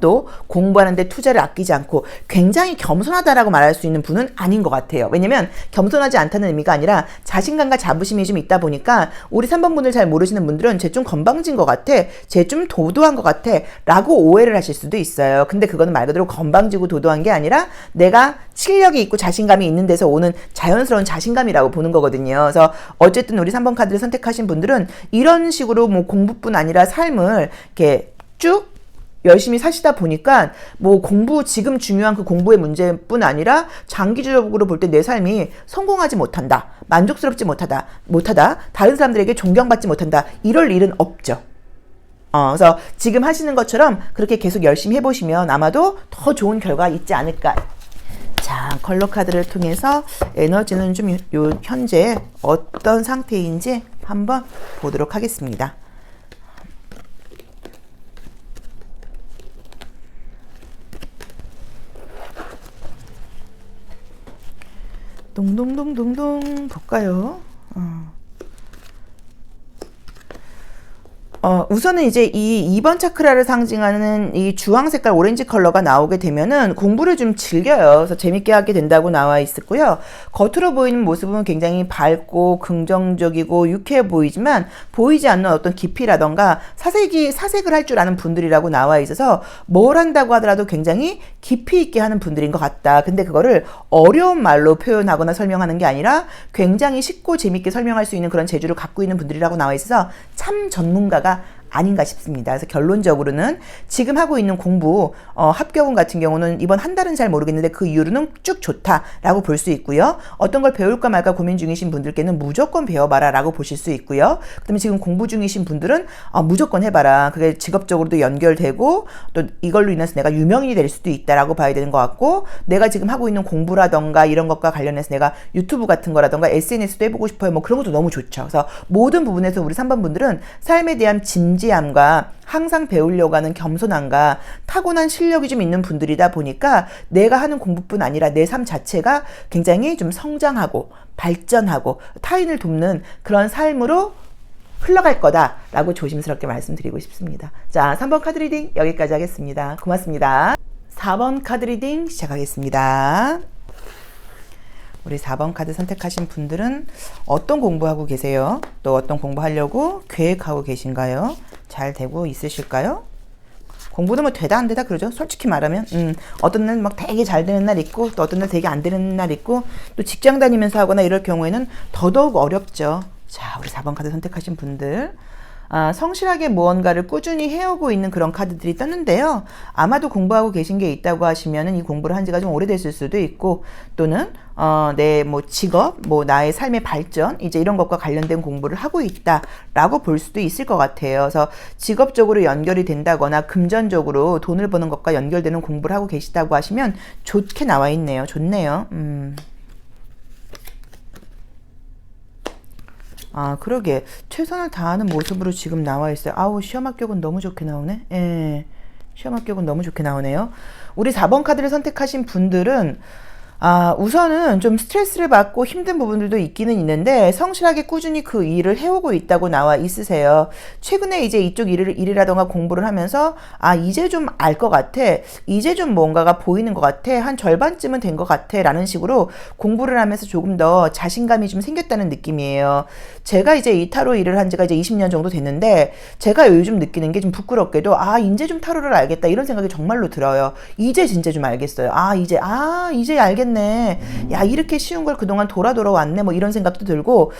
또 공부하는데 투자를 아끼지 않고 굉장히 겸손하다라고 말할 수 있는 분은 아닌 것 같아요. 왜냐면 겸손하지 않다는 의미가 아니라 자신감과 자부심이 좀 있다 보니까, 우리 3번 분들 잘 모르시는 분들은 쟤 좀 건방진 것 같아, 쟤 좀 도도한 것 같아 라고 오해를 하실 수도 있어요. 근데 그거는 말 그대로 건방지고 도도한 게 아니라 내가 실력이 있고 자신감이 있는 데서 오는 자연스러운 자신감이라고 보는 거거든요. 그래서 어쨌든 우리 3번 카드를 선택하신 분들은 이런 식으로 공부뿐 아니라 삶을 이렇게 쭉 열심히 사시다 보니까 지금 중요한 그 공부의 문제뿐 아니라 장기적으로 볼 때 내 삶이 성공하지 못한다, 만족스럽지 못하다, 다른 사람들에게 존경받지 못한다, 이럴 일은 없죠. 그래서 지금 하시는 것처럼 그렇게 계속 열심히 해보시면 아마도 더 좋은 결과가 있지 않을까. 자, 컬러 카드를 통해서 에너지는 좀 현재 어떤 상태인지 한번 보도록 하겠습니다. 동동동동동 볼까요? 우선은 이제 이 2번 차크라를 상징하는 이 주황 색깔 오렌지 컬러가 나오게 되면은 공부를 좀 즐겨요. 그래서 재밌게 하게 된다고 나와 있었고요. 겉으로 보이는 모습은 굉장히 밝고 긍정적이고 유쾌해 보이지만, 보이지 않는 어떤 깊이라던가 사색을 할 줄 아는 분들이라고 나와 있어서 뭘 한다고 하더라도 굉장히 깊이 있게 하는 분들인 것 같다. 근데 그거를 어려운 말로 표현하거나 설명하는 게 아니라 굉장히 쉽고 재밌게 설명할 수 있는 그런 재주를 갖고 있는 분들이라고 나와 있어서 참 전문가가 아닌가 싶습니다. 그래서 결론적으로는 지금 하고 있는 공부, 합격운 같은 경우는 이번 한 달은 잘 모르겠는데 그 이후로는 쭉 좋다라고 볼 수 있고요. 어떤 걸 배울까 말까 고민 중이신 분들께는 무조건 배워봐라 라고 보실 수 있고요. 그 다음에 지금 공부 중이신 분들은 무조건 해봐라. 그게 직업적으로도 연결되고 또 이걸로 인해서 내가 유명인이 될 수도 있다라고 봐야 되는 것 같고, 내가 지금 하고 있는 공부라던가 이런 것과 관련해서 내가 유튜브 같은 거라던가 SNS도 해보고 싶어요. 그런 것도 너무 좋죠. 그래서 모든 부분에서 우리 3번 분들은 삶에 대한 진지함과 항상 배우려고 하는 겸손함과 타고난 실력이 좀 있는 분들이다 보니까 내가 하는 공부뿐 아니라 내 삶 자체가 굉장히 좀 성장하고 발전하고 타인을 돕는 그런 삶으로 흘러갈 거다라고 조심스럽게 말씀드리고 싶습니다. 자, 3번 카드 리딩 여기까지 하겠습니다. 고맙습니다. 4번 카드 리딩 시작하겠습니다. 우리 4번 카드 선택하신 분들은 어떤 공부하고 계세요? 또 어떤 공부하려고 계획하고 계신가요? 잘 되고 있으실까요? 공부는 되다 안 되다 그러죠. 솔직히 말하면 어떤 날 막 되게 잘 되는 날 있고, 또 어떤 날 되게 안 되는 날 있고, 또 직장 다니면서 하거나 이럴 경우에는 더더욱 어렵죠. 자, 우리 4번 카드 선택하신 분들, 성실하게 무언가를 꾸준히 해오고 있는 그런 카드들이 떴는데요. 아마도 공부하고 계신 게 있다고 하시면은 이 공부를 한 지가 좀 오래됐을 수도 있고, 또는 내 뭐 직업, 뭐 나의 삶의 발전, 이제 이런 것과 관련된 공부를 하고 있다라고 볼 수도 있을 것 같아요. 그래서 직업적으로 연결이 된다거나 금전적으로 돈을 버는 것과 연결되는 공부를 하고 계시다고 하시면 좋게 나와 있네요. 좋네요. 그러게. 최선을 다하는 모습으로 지금 나와 있어요. 아우, 시험 합격은 너무 좋게 나오네. 예. 시험 합격은 너무 좋게 나오네요. 우리 4번 카드를 선택하신 분들은 우선은 좀 스트레스를 받고 힘든 부분들도 있기는 있는데 성실하게 꾸준히 그 일을 해오고 있다고 나와 있으세요. 최근에 이제 이쪽 일이라던가 공부를 하면서 이제 좀 알 것 같아. 이제 좀 뭔가가 보이는 것 같아. 한 절반쯤은 된 것 같아. 라는 식으로 공부를 하면서 조금 더 자신감이 좀 생겼다는 느낌이에요. 제가 이제 이 타로 일을 한 지가 이제 20년 정도 됐는데 제가 요즘 느끼는 게 좀 부끄럽게도 이제 좀 타로를 알겠다. 이런 생각이 정말로 들어요. 이제 진짜 좀 알겠어요. 이제 알겠네. 야, 이렇게 쉬운 걸 그동안 돌아왔네. 뭐 이런 생각도 들고,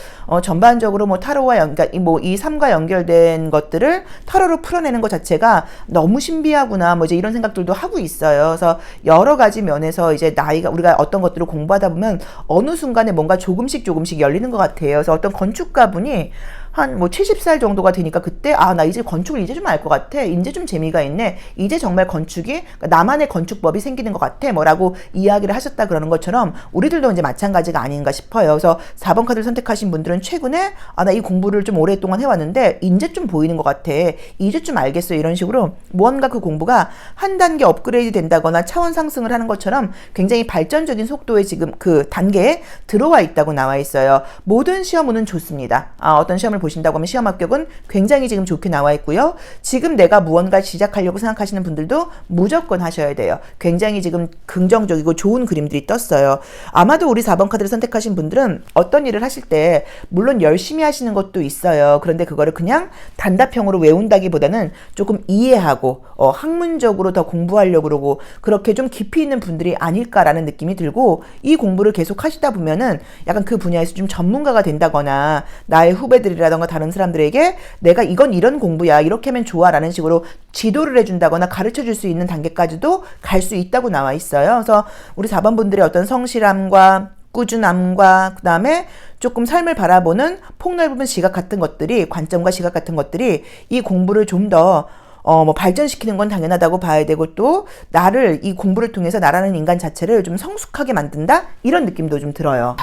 전반적으로 뭐 타로와 그러니까 이 삶과 연결된 것들을 타로로 풀어내는 것 자체가 너무 신비하구나. 뭐 이제 이런 생각들도 하고 있어요. 그래서 여러 가지 면에서 이제 우리가 어떤 것들을 공부하다 보면 어느 순간에 뭔가 조금씩 열리는 것 같아요. 그래서 어떤 건축가분이 한 뭐 70살 정도가 되니까 그때 나 이제 건축을 이제 좀 알 것 같아. 이제 좀 재미가 있네. 이제 정말 건축이 나만의 건축법이 생기는 것 같아. 뭐라고 이야기를 하셨다 그러는 것처럼 우리들도 이제 마찬가지가 아닌가 싶어요. 그래서 4번 카드를 선택하신 분들은 최근에 나 이 공부를 좀 오랫동안 해왔는데 이제 좀 보이는 것 같아. 이제 좀 알겠어. 이런 식으로 무언가 그 공부가 한 단계 업그레이드 된다거나 차원 상승을 하는 것처럼 굉장히 발전적인 속도의 지금 그 단계에 들어와 있다고 나와 있어요. 모든 시험은 좋습니다. 어떤 시험을 보신다고 하면 시험 합격은 굉장히 지금 좋게 나와 있고요. 지금 내가 무언가 시작하려고 생각하시는 분들도 무조건 하셔야 돼요. 굉장히 지금 긍정적이고 좋은 그림들이 떴어요. 아마도 우리 4번 카드를 선택하신 분들은 어떤 일을 하실 때 물론 열심히 하시는 것도 있어요. 그런데 그거를 그냥 단답형으로 외운다기보다는 조금 이해하고 학문적으로 더 공부하려고 그러고 그렇게 좀 깊이 있는 분들이 아닐까라는 느낌이 들고, 이 공부를 계속 하시다 보면은 약간 그 분야에서 좀 전문가가 된다거나 나의 후배들이라던가 다른 사람들에게 내가 이건 이런 공부야, 이렇게 하면 좋아 라는 식으로 지도를 해준다거나 가르쳐 줄 수 있는 단계까지도 갈 수 있다고 나와 있어요. 그래서 우리 4번 분들의 어떤 성실함과 꾸준함과 그 다음에 조금 삶을 바라보는 폭넓은 시각 같은 것들이, 관점과 시각 같은 것들이 이 공부를 좀 더 뭐 발전시키는 건 당연하다고 봐야 되고, 또 나를 이 공부를 통해서 나라는 인간 자체를 좀 성숙하게 만든다, 이런 느낌도 좀 들어요.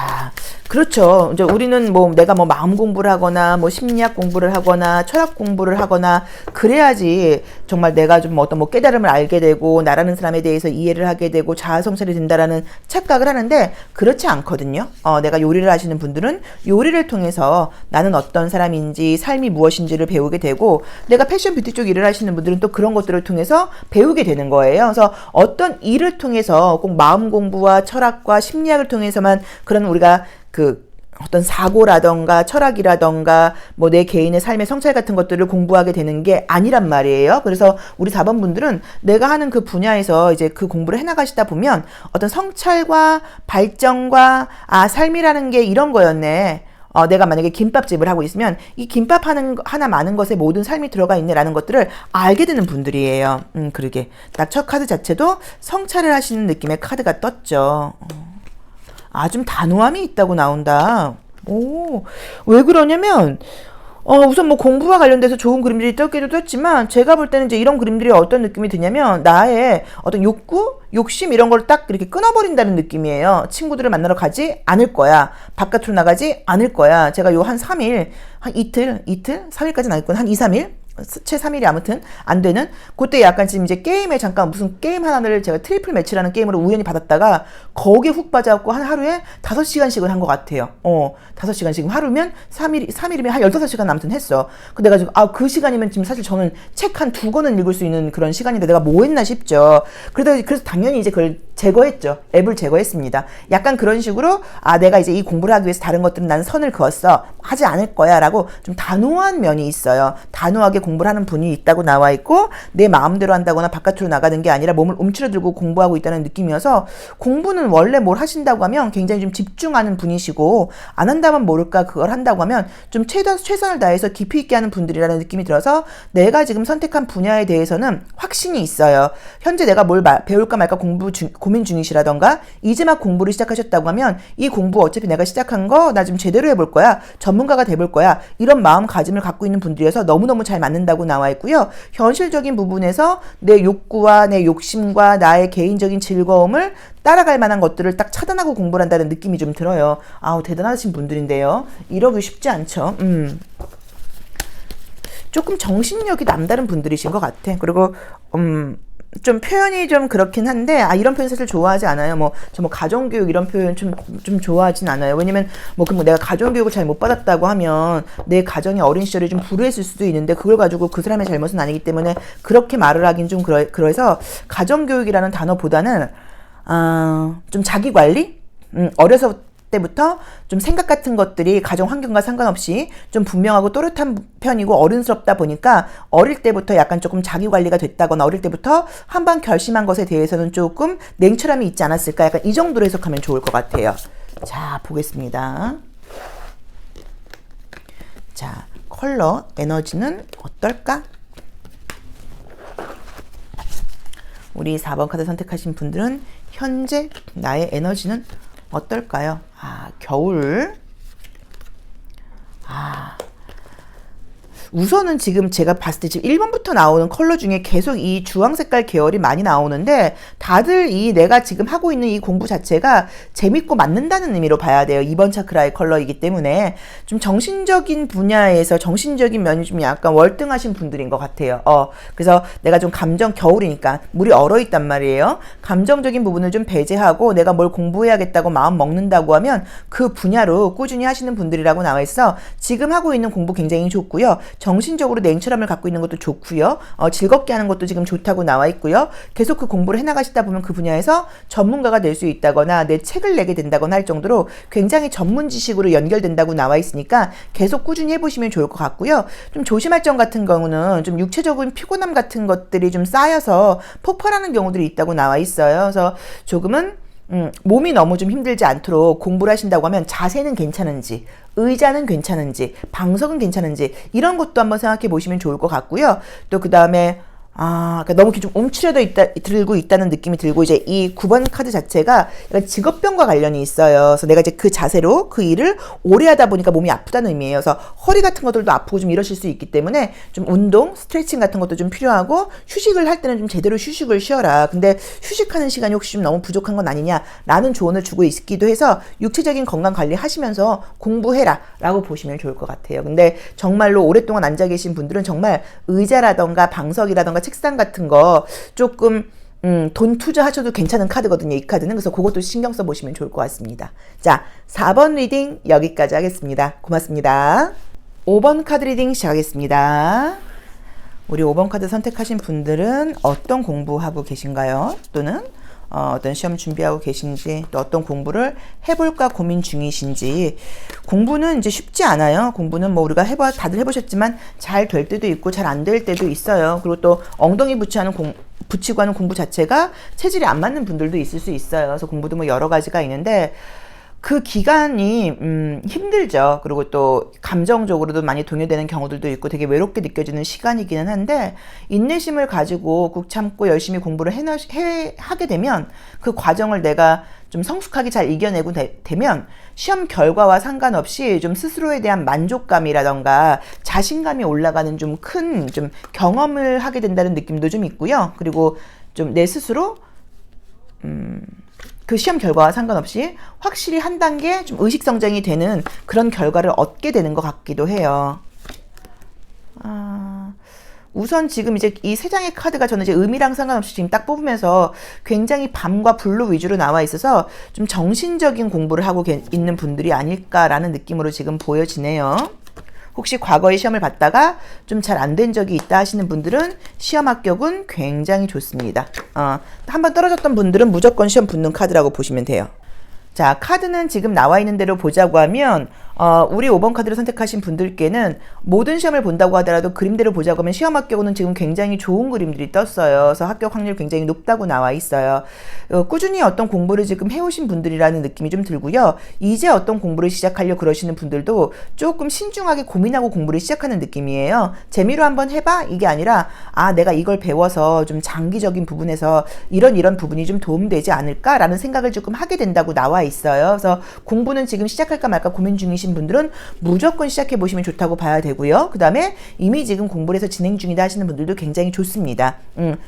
그렇죠. 이제 우리는 뭐 내가 뭐 마음 공부를 하거나 뭐 심리학 공부를 하거나 철학 공부를 하거나 그래야지 정말 내가 좀 어떤 뭐 깨달음을 알게 되고 나라는 사람에 대해서 이해를 하게 되고 자아 성찰이 된다라는 착각을 하는데, 그렇지 않거든요. 내가 요리를 하시는 분들은 요리를 통해서 나는 어떤 사람인지 삶이 무엇인지를 배우게 되고, 내가 패션 뷰티 쪽 일을 하시는 분들은 또 그런 것들을 통해서 배우게 되는 거예요. 그래서 어떤 일을 통해서 꼭 마음 공부와 철학과 심리학을 통해서만 그런 우리가 그 어떤 사고라던가 철학이라던가 뭐 내 개인의 삶의 성찰 같은 것들을 공부하게 되는 게 아니란 말이에요. 그래서 우리 4번 분들은 내가 하는 그 분야에서 이제 그 공부를 해나가시다 보면 어떤 성찰과 발전과 삶이라는 게 이런 거였네. 내가 만약에 김밥집을 하고 있으면 이 김밥 하나 많은 것에 모든 삶이 들어가 있네라는 것들을 알게 되는 분들이에요. 그러게. 딱 첫 카드 자체도 성찰을 하시는 느낌의 카드가 떴죠. 좀 단호함이 있다고 나온다. 왜 그러냐면, 우선 뭐 공부와 관련돼서 좋은 그림들이 떴기도 떴지만, 제가 볼 때는 이제 이런 그림들이 어떤 느낌이 드냐면, 나의 어떤 욕심 이런 걸 딱 이렇게 끊어버린다는 느낌이에요. 친구들을 만나러 가지 않을 거야. 바깥으로 나가지 않을 거야. 제가 요 한 3일, 한 이틀? 3일까지는 아니고 한 2, 3일? 채 3일이 아무튼 안 되는 그때 약간 지금 이제 게임에 잠깐 무슨 게임 하나를 제가 트리플 매치라는 게임으로 우연히 받았다가 거기에 훅 빠져갖고 한 하루에 5시간씩을 한 것 같아요. 5시간씩. 하루면 3일이면 한 15시간 아무튼 했어. 그래가지고 그 시간이면 지금 사실 저는 책 한 2권은 읽을 수 있는 그런 시간인데 내가 뭐 했나 싶죠. 그래서 당연히 이제 그걸 제거했죠. 앱을 제거했습니다. 약간 그런 식으로 내가 이제 이 공부를 하기 위해서 다른 것들은 나는 선을 그었어. 하지 않을 거야 라고 좀 단호한 면이 있어요. 단호하게 공부를 하는 분이 있다고 나와 있고 내 마음대로 한다거나 바깥으로 나가는 게 아니라 몸을 움츠러들고 공부하고 있다는 느낌이어서 공부는 원래 뭘 하신다고 하면 굉장히 좀 집중하는 분이시고 안 한다면 모를까 그걸 한다고 하면 좀 최선을 다해서 깊이 있게 하는 분들이라는 느낌이 들어서 내가 지금 선택한 분야에 대해서는 확신이 있어요. 현재 내가 뭘 배울까 말까 고민 중이시라던가 이제 막 공부를 시작하셨다고 하면 이 공부 어차피 내가 시작한 거 나 좀 제대로 해볼 거야. 전문가가 돼볼 거야. 이런 마음가짐을 갖고 있는 분들이어서 너무너무 잘 맞는다고 나와 있고요. 현실적인 부분에서 내 욕구와 내 욕심과 나의 개인적인 즐거움을 따라갈 만한 것들을 딱 차단하고 공부를 한다는 느낌이 좀 들어요. 대단하신 분들인데요. 이러기 쉽지 않죠. 조금 정신력이 남다른 분들이신 것 같아. 그리고 좀 표현이 좀 그렇긴 한데 이런 표현 사실 좋아하지 않아요. 저 가정교육 이런 표현 좀 좋아하진 않아요. 왜냐면 내가 가정교육을 잘 못 받았다고 하면 내 가정이 어린 시절에 좀 불우했을 수도 있는데 그걸 가지고 그 사람의 잘못은 아니기 때문에 그렇게 말을 하긴 좀 그래서 가정교육이라는 단어보다는 좀 자기관리? 어려서 때부터 좀 생각 같은 것들이 가정 환경과 상관없이 좀 분명하고 또렷한 편이고 어른스럽다 보니까 어릴 때부터 약간 조금 자기 관리가 됐다거나 어릴 때부터 한번 결심한 것에 대해서는 조금 냉철함이 있지 않았을까 약간 이 정도로 해석하면 좋을 것 같아요. 자, 보겠습니다. 자, 컬러 에너지는 어떨까? 우리 4번 카드 선택하신 분들은 현재 나의 에너지는 어떨까요? 겨울. 우선은 지금 제가 봤을 때 지금 1번부터 나오는 컬러 중에 계속 이 주황 색깔 계열이 많이 나오는데 다들 내가 지금 하고 있는 이 공부 자체가 재밌고 맞는다는 의미로 봐야 돼요. 2번 차크라의 컬러이기 때문에 좀 정신적인 분야에서 정신적인 면이 좀 약간 월등하신 분들인 것 같아요. 그래서 내가 좀 겨울이니까 물이 얼어 있단 말이에요. 감정적인 부분을 좀 배제하고 내가 뭘 공부해야겠다고 마음 먹는다고 하면 그 분야로 꾸준히 하시는 분들이라고 나와 있어 지금 하고 있는 공부 굉장히 좋고요. 정신적으로 냉철함을 갖고 있는 것도 좋고요. 즐겁게 하는 것도 지금 좋다고 나와 있고요. 계속 그 공부를 해나가시다 보면 그 분야에서 전문가가 될 수 있다거나 내 책을 내게 된다거나 할 정도로 굉장히 전문 지식으로 연결된다고 나와 있으니까 계속 꾸준히 해보시면 좋을 것 같고요. 좀 조심할 점 같은 경우는 좀 육체적인 피곤함 같은 것들이 좀 쌓여서 폭발하는 경우들이 있다고 나와 있어요. 그래서 조금은 몸이 너무 좀 힘들지 않도록 공부를 하신다고 하면 자세는 괜찮은지 의자는 괜찮은지 방석은 괜찮은지 이런 것도 한번 생각해 보시면 좋을 것 같고요. 또 그 다음에 그러니까 너무 좀 들고 있다는 느낌이 들고 이제 이 9번 카드 자체가 직업병과 관련이 있어요. 그래서 내가 이제 그 자세로 그 일을 오래 하다 보니까 몸이 아프다는 의미예요. 그래서 허리 같은 것들도 아프고 좀 이러실 수 있기 때문에 좀 운동, 스트레칭 같은 것도 좀 필요하고 휴식을 할 때는 좀 제대로 휴식을 쉬어라. 근데 휴식하는 시간이 혹시 좀 너무 부족한 건 아니냐라는 조언을 주고 있기도 해서 육체적인 건강 관리 하시면서 공부해라 라고 보시면 좋을 것 같아요. 근데 정말로 오랫동안 앉아 계신 분들은 정말 의자라던가 방석이라던가 책상 같은 거 조금 돈 투자하셔도 괜찮은 카드거든요. 이 카드는. 그래서 그것도 신경 써보시면 좋을 것 같습니다. 자, 4번 리딩 여기까지 하겠습니다. 고맙습니다. 5번 카드 리딩 시작하겠습니다. 우리 5번 카드 선택하신 분들은 어떤 공부하고 계신가요? 또는 어떤 시험 준비하고 계신지 또 어떤 공부를 해볼까 고민 중이신지. 공부는 이제 쉽지 않아요. 공부는 우리가 다들 해보셨지만 잘 될 때도 있고 잘 안 될 때도 있어요. 그리고 또 엉덩이 붙이고 하는 공부 자체가 체질이 안 맞는 분들도 있을 수 있어요. 그래서 공부도 여러 가지가 있는데 그 기간이 힘들죠. 그리고 또 감정적으로도 많이 동요되는 경우들도 있고 되게 외롭게 느껴지는 시간이기는 한데 인내심을 가지고 꾹 참고 열심히 공부를 하게 되면 그 과정을 내가 좀 성숙하게 잘 이겨내고 되면 시험 결과와 상관없이 좀 스스로에 대한 만족감이라던가 자신감이 올라가는 좀 큰 좀 경험을 하게 된다는 느낌도 좀 있고요. 그리고 좀 내 스스로 그 시험 결과와 상관없이 확실히 한 단계 좀 의식성장이 되는 그런 결과를 얻게 되는 것 같기도 해요. 우선 지금 이제 이 세 장의 카드가 저는 이제 의미랑 상관없이 지금 딱 뽑으면서 굉장히 밤과 블루 위주로 나와 있어서 좀 정신적인 공부를 하고 있는 분들이 아닐까라는 느낌으로 지금 보여지네요. 혹시 과거에 시험을 봤다가 좀 잘 안 된 적이 있다 하시는 분들은 시험 합격은 굉장히 좋습니다. 한번 떨어졌던 분들은 무조건 시험 붙는 카드라고 보시면 돼요. 자, 카드는 지금 나와 있는 대로 보자고 하면 우리 5번 카드를 선택하신 분들께는 모든 시험을 본다고 하더라도 그림대로 보자고 하면 시험 합격은 지금 굉장히 좋은 그림들이 떴어요. 그래서 합격 확률 굉장히 높다고 나와 있어요. 꾸준히 어떤 공부를 지금 해오신 분들이라는 느낌이 좀 들고요. 이제 어떤 공부를 시작하려고 그러시는 분들도 조금 신중하게 고민하고 공부를 시작하는 느낌이에요. 재미로 한번 해봐? 이게 아니라 내가 이걸 배워서 좀 장기적인 부분에서 이런 부분이 좀 도움되지 않을까라는 생각을 조금 하게 된다고 나와 있어요. 그래서 공부는 지금 시작할까 말까 고민 중이신 분들은 무조건 시작해 보시면 좋다고 봐야 되고요. 그 다음에 이미 지금 공부를 해서 진행 중이다 하시는 분들도 굉장히 좋습니다.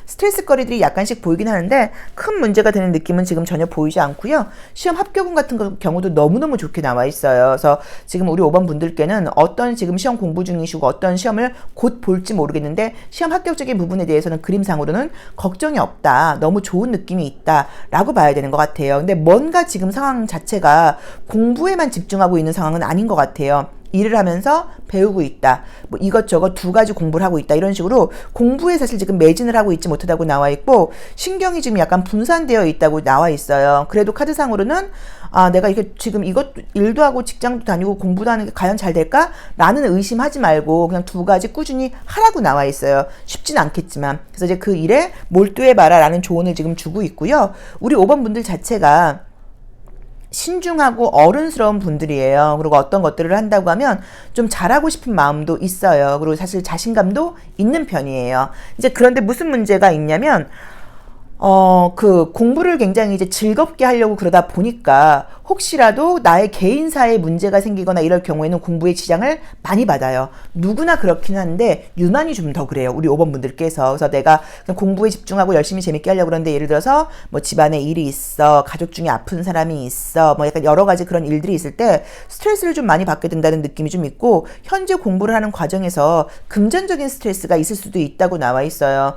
스트레스거리들이 약간씩 보이긴 하는데 큰 문제가 되는 느낌은 지금 전혀 보이지 않고요. 시험 합격운 같은 경우도 너무너무 좋게 나와 있어요. 그래서 지금 우리 5번 분들께는 어떤 지금 시험 공부 중이시고 어떤 시험을 곧 볼지 모르겠는데 시험 합격적인 부분에 대해서는 그림상으로는 걱정이 없다. 너무 좋은 느낌이 있다. 라고 봐야 되는 것 같아요. 근데 뭔가 지금 상황 자체가 공부에만 집중하고 있는 상황은 아닌 것 같아요. 일을 하면서 배우고 있다. 뭐 이것저것 두 가지 공부를 하고 있다. 이런 식으로 공부에 사실 지금 매진을 하고 있지 못하다고 나와 있고 신경이 지금 약간 분산되어 있다고 나와 있어요. 그래도 카드상으로는 내가 이게 지금 이것 일도 하고 직장도 다니고 공부도 하는 게 과연 잘 될까? 라는 의심하지 말고 그냥 두 가지 꾸준히 하라고 나와 있어요. 쉽진 않겠지만. 그래서 이제 그 일에 몰두해봐라 라는 조언을 지금 주고 있고요. 우리 5번 분들 자체가 신중하고 어른스러운 분들이에요. 그리고 어떤 것들을 한다고 하면 좀 잘하고 싶은 마음도 있어요. 그리고 사실 자신감도 있는 편이에요. 이제 그런데 무슨 문제가 있냐면 그 공부를 굉장히 이제 즐겁게 하려고 그러다 보니까 혹시라도 나의 개인사에 문제가 생기거나 이럴 경우에는 공부에 지장을 많이 받아요. 누구나 그렇긴 한데 유난히 좀 더 그래요. 우리 5번 분들께서. 그래서 내가 그냥 공부에 집중하고 열심히 재밌게 하려고 그러는데 예를 들어서 뭐 집안에 일이 있어. 가족 중에 아픈 사람이 있어. 뭐 약간 여러 가지 그런 일들이 있을 때 스트레스를 좀 많이 받게 된다는 느낌이 좀 있고 현재 공부를 하는 과정에서 금전적인 스트레스가 있을 수도 있다고 나와 있어요.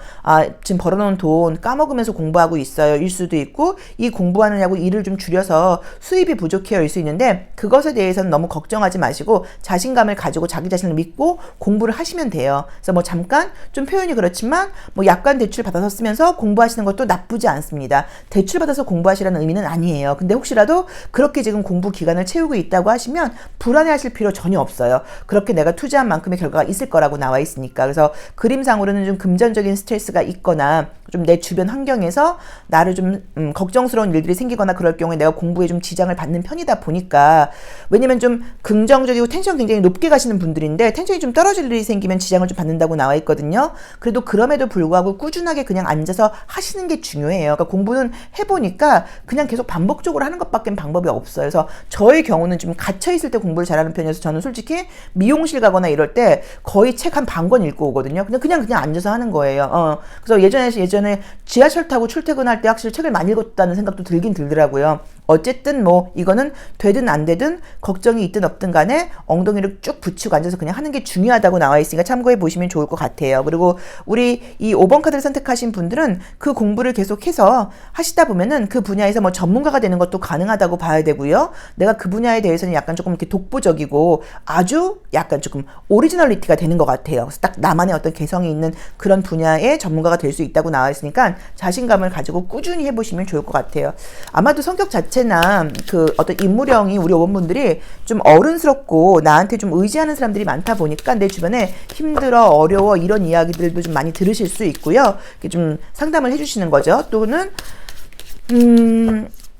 지금 벌어놓은 돈 까먹으면서 공부하고 있어요. 일 수도 있고 이 공부하느냐고 일을 좀 줄여서 수입이 부족해요일 수 있는데 그것에 대해서는 너무 걱정하지 마시고 자신감을 가지고 자기 자신을 믿고 공부를 하시면 돼요. 그래서 뭐 잠깐 좀 표현이 그렇지만 뭐 약간 대출 받아서 쓰면서 공부하시는 것도 나쁘지 않습니다. 대출 받아서 공부하시라는 의미는 아니에요. 근데 혹시라도 그렇게 지금 공부 기간을 채우고 있다고 하시면 불안해하실 필요 전혀 없어요. 그렇게 내가 투자한 만큼의 결과가 있을 거라고 나와 있으니까. 그래서 그림상으로는 좀 금전적인 스트레스가 있거나 좀 내 주변 환경에서 나를 좀 걱정스러운 일들이 생기거나 그럴 경우에 내가 공부에 좀 지장을 받는 편이다 보니까 왜냐면 좀 긍정적이고 텐션 굉장히 높게 가시는 분들인데 텐션이 좀 떨어질 일이 생기면 지장을 좀 받는다고 나와 있거든요. 그래도 그럼에도 불구하고 꾸준하게 그냥 앉아서 하시는 게 중요해요. 그러니까 공부는 해보니까 그냥 계속 반복적으로 하는 것밖에 방법이 없어요. 그래서 저의 경우는 좀 갇혀있을 때 공부를 잘하는 편이어서 저는 솔직히 미용실 가거나 이럴 때 거의 책 한 반 권 읽고 오거든요. 그냥 앉아서 하는 거예요. 그래서 예전에 지하철 타고 출퇴근할 때 확실히 책을 많이 읽었다는 생각도 들긴 들더라고요. 어쨌든 뭐 이거는 되든 안 되든 걱정이 있든 없든 간에 엉덩이를 쭉 붙이고 앉아서 그냥 하는 게 중요하다고 나와 있으니까 참고해 보시면 좋을 것 같아요. 그리고 우리 이 5번 카드를 선택하신 분들은 그 공부를 계속해서 하시다 보면은 그 분야에서 뭐 전문가가 되는 것도 가능하다고 봐야 되고요. 내가 그 분야에 대해서는 약간 조금 이렇게 독보적이고 아주 약간 조금 오리지널리티가 되는 것 같아요. 그래서 딱 나만의 어떤 개성이 있는 그런 분야의 전문가가 될 수 있다고 나와 있으니까 자신감을 가지고 꾸준히 해보시면 좋을 것 같아요. 아마도 성격 자체나 그 어떤 인물형이 우리 5번 분들이 좀 어른스럽고 나한테 좀 의지하는 사람들이 많다 보니까 내 주변에 힘들어 어려워 이런 이야기들도 좀 많이 들으실 수 있고요. 이렇게 좀 상담을 해주시는 거죠. 또는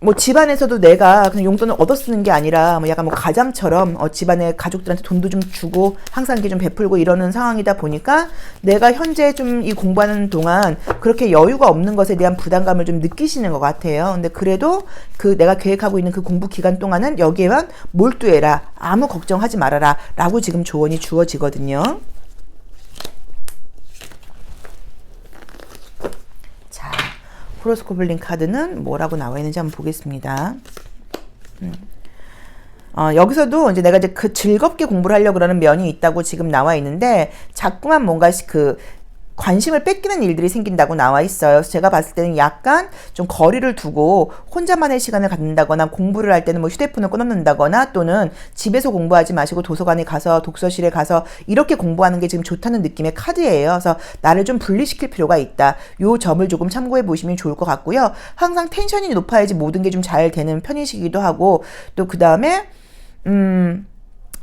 뭐 집안에서도 내가 그냥 용돈을 얻어 쓰는 게 아니라 뭐 약간 뭐 가장처럼 집안의 가족들한테 돈도 좀 주고 항상 이렇게 좀 베풀고 이러는 상황이다 보니까 내가 현재 좀 이 공부하는 동안 그렇게 여유가 없는 것에 대한 부담감을 좀 느끼시는 것 같아요. 근데 그래도 그 내가 계획하고 있는 그 공부 기간 동안은 여기에만 몰두해라. 아무 걱정하지 말아라. 라고 지금 조언이 주어지거든요. 호로스코블링 카드는 뭐라고 나와 있는지 한번 보겠습니다. 여기서도 이제 내가 이제 그 즐겁게 공부를 하려고 그러는 면이 있다고 지금 나와 있는데 자꾸만 뭔가 관심을 뺏기는 일들이 생긴다고 나와 있어요. 그래서 제가 봤을 때는 약간 좀 거리를 두고 혼자만의 시간을 갖는다거나 공부를 할 때는 뭐 휴대폰을 끊어놓는다거나 또는 집에서 공부하지 마시고 도서관에 가서 독서실에 가서 이렇게 공부하는 게 지금 좋다는 느낌의 카드예요. 그래서 나를 좀 분리시킬 필요가 있다. 요 점을 조금 참고해 보시면 좋을 것 같고요. 항상 텐션이 높아야지 모든 게 좀 잘 되는 편이시기도 하고 또 그 다음에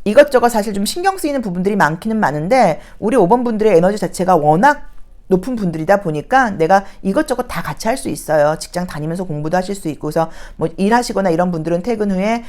이것저것 사실 좀 신경 쓰이는 부분들이 많기는 많은데 우리 5번 분들의 에너지 자체가 워낙 높은 분들이다 보니까 내가 이것저것 다 같이 할 수 있어요. 직장 다니면서 공부도 하실 수 있고, 그래서 뭐 일하시거나 이런 분들은 퇴근 후에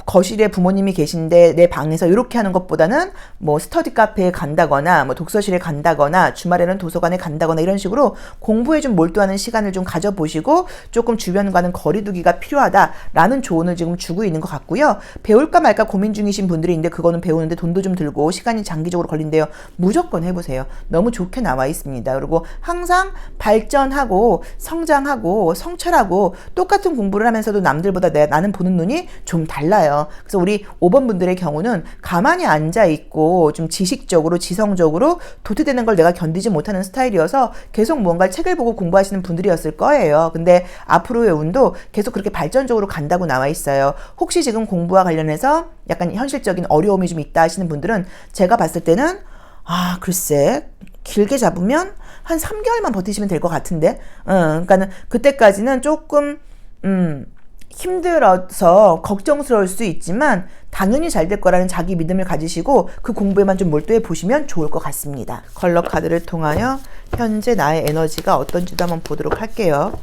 거실에 부모님이 계신데 내 방에서 이렇게 하는 것보다는 뭐 스터디 카페에 간다거나 뭐 독서실에 간다거나 주말에는 도서관에 간다거나 이런 식으로 공부에 좀 몰두하는 시간을 좀 가져보시고 조금 주변과는 거리두기가 필요하다라는 조언을 지금 주고 있는 것 같고요. 배울까 말까 고민 중이신 분들이 있는데 그거는 배우는데 돈도 좀 들고 시간이 장기적으로 걸린대요. 무조건 해보세요. 너무 좋게 나와 있습니다. 그리고 항상 발전하고 성장하고 성찰하고 똑같은 공부를 하면서도 남들보다 나는 보는 눈이 좀 달라요. 그래서 우리 5번 분들의 경우는 가만히 앉아있고 좀 지식적으로 지성적으로 도태되는 걸 내가 견디지 못하는 스타일이어서 계속 뭔가 책을 보고 공부하시는 분들이었을 거예요. 근데 앞으로의 운도 계속 그렇게 발전적으로 간다고 나와 있어요. 혹시 지금 공부와 관련해서 약간 현실적인 어려움이 좀 있다 하시는 분들은 제가 봤을 때는 글쎄 길게 잡으면 한 3개월만 버티시면 될 것 같은데 그러니까는 그때까지는 조금 힘들어서 걱정스러울 수 있지만 당연히 잘 될 거라는 자기 믿음을 가지시고 그 공부에만 좀 몰두해 보시면 좋을 것 같습니다. 컬러 카드를 통하여 현재 나의 에너지가 어떤지도 한번 보도록 할게요.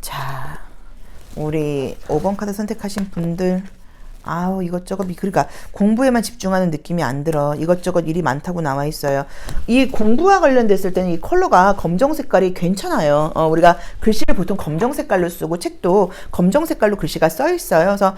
자, 우리 5번 카드 선택하신 분들 이것저것 그러니까 공부에만 집중하는 느낌이 안 들어. 이것저것 일이 많다고 나와 있어요. 이 공부와 관련됐을 때는 이 컬러가 검정 색깔이 괜찮아요. 우리가 글씨를 보통 검정 색깔로 쓰고 책도 검정 색깔로 글씨가 써 있어요. 그래서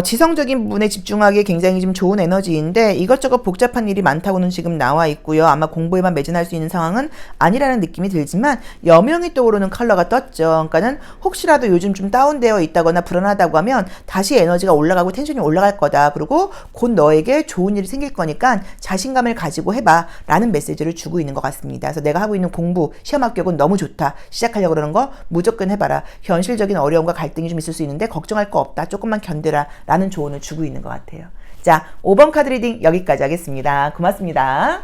지성적인 부분에 집중하기에 굉장히 좀 좋은 에너지인데 이것저것 복잡한 일이 많다고는 지금 나와 있고요. 아마 공부에만 매진할 수 있는 상황은 아니라는 느낌이 들지만 여명이 떠오르는 컬러가 떴죠. 그러니까는 혹시라도 요즘 좀 다운되어 있다거나 불안하다고 하면 다시 에너지가 올라가고 텐션이 올라갈 거다. 그리고 곧 너에게 좋은 일이 생길 거니까 자신감을 가지고 해봐 라는 메시지를 주고 있는 것 같습니다. 그래서 내가 하고 있는 공부, 시험 합격은 너무 좋다. 시작하려고 그러는 거 무조건 해봐라. 현실적인 어려움과 갈등이 좀 있을 수 있는데 걱정할 거 없다. 조금만 견뎌라 라는 조언을 주고 있는 것 같아요. 자, 5번 카드 리딩 여기까지 하겠습니다. 고맙습니다.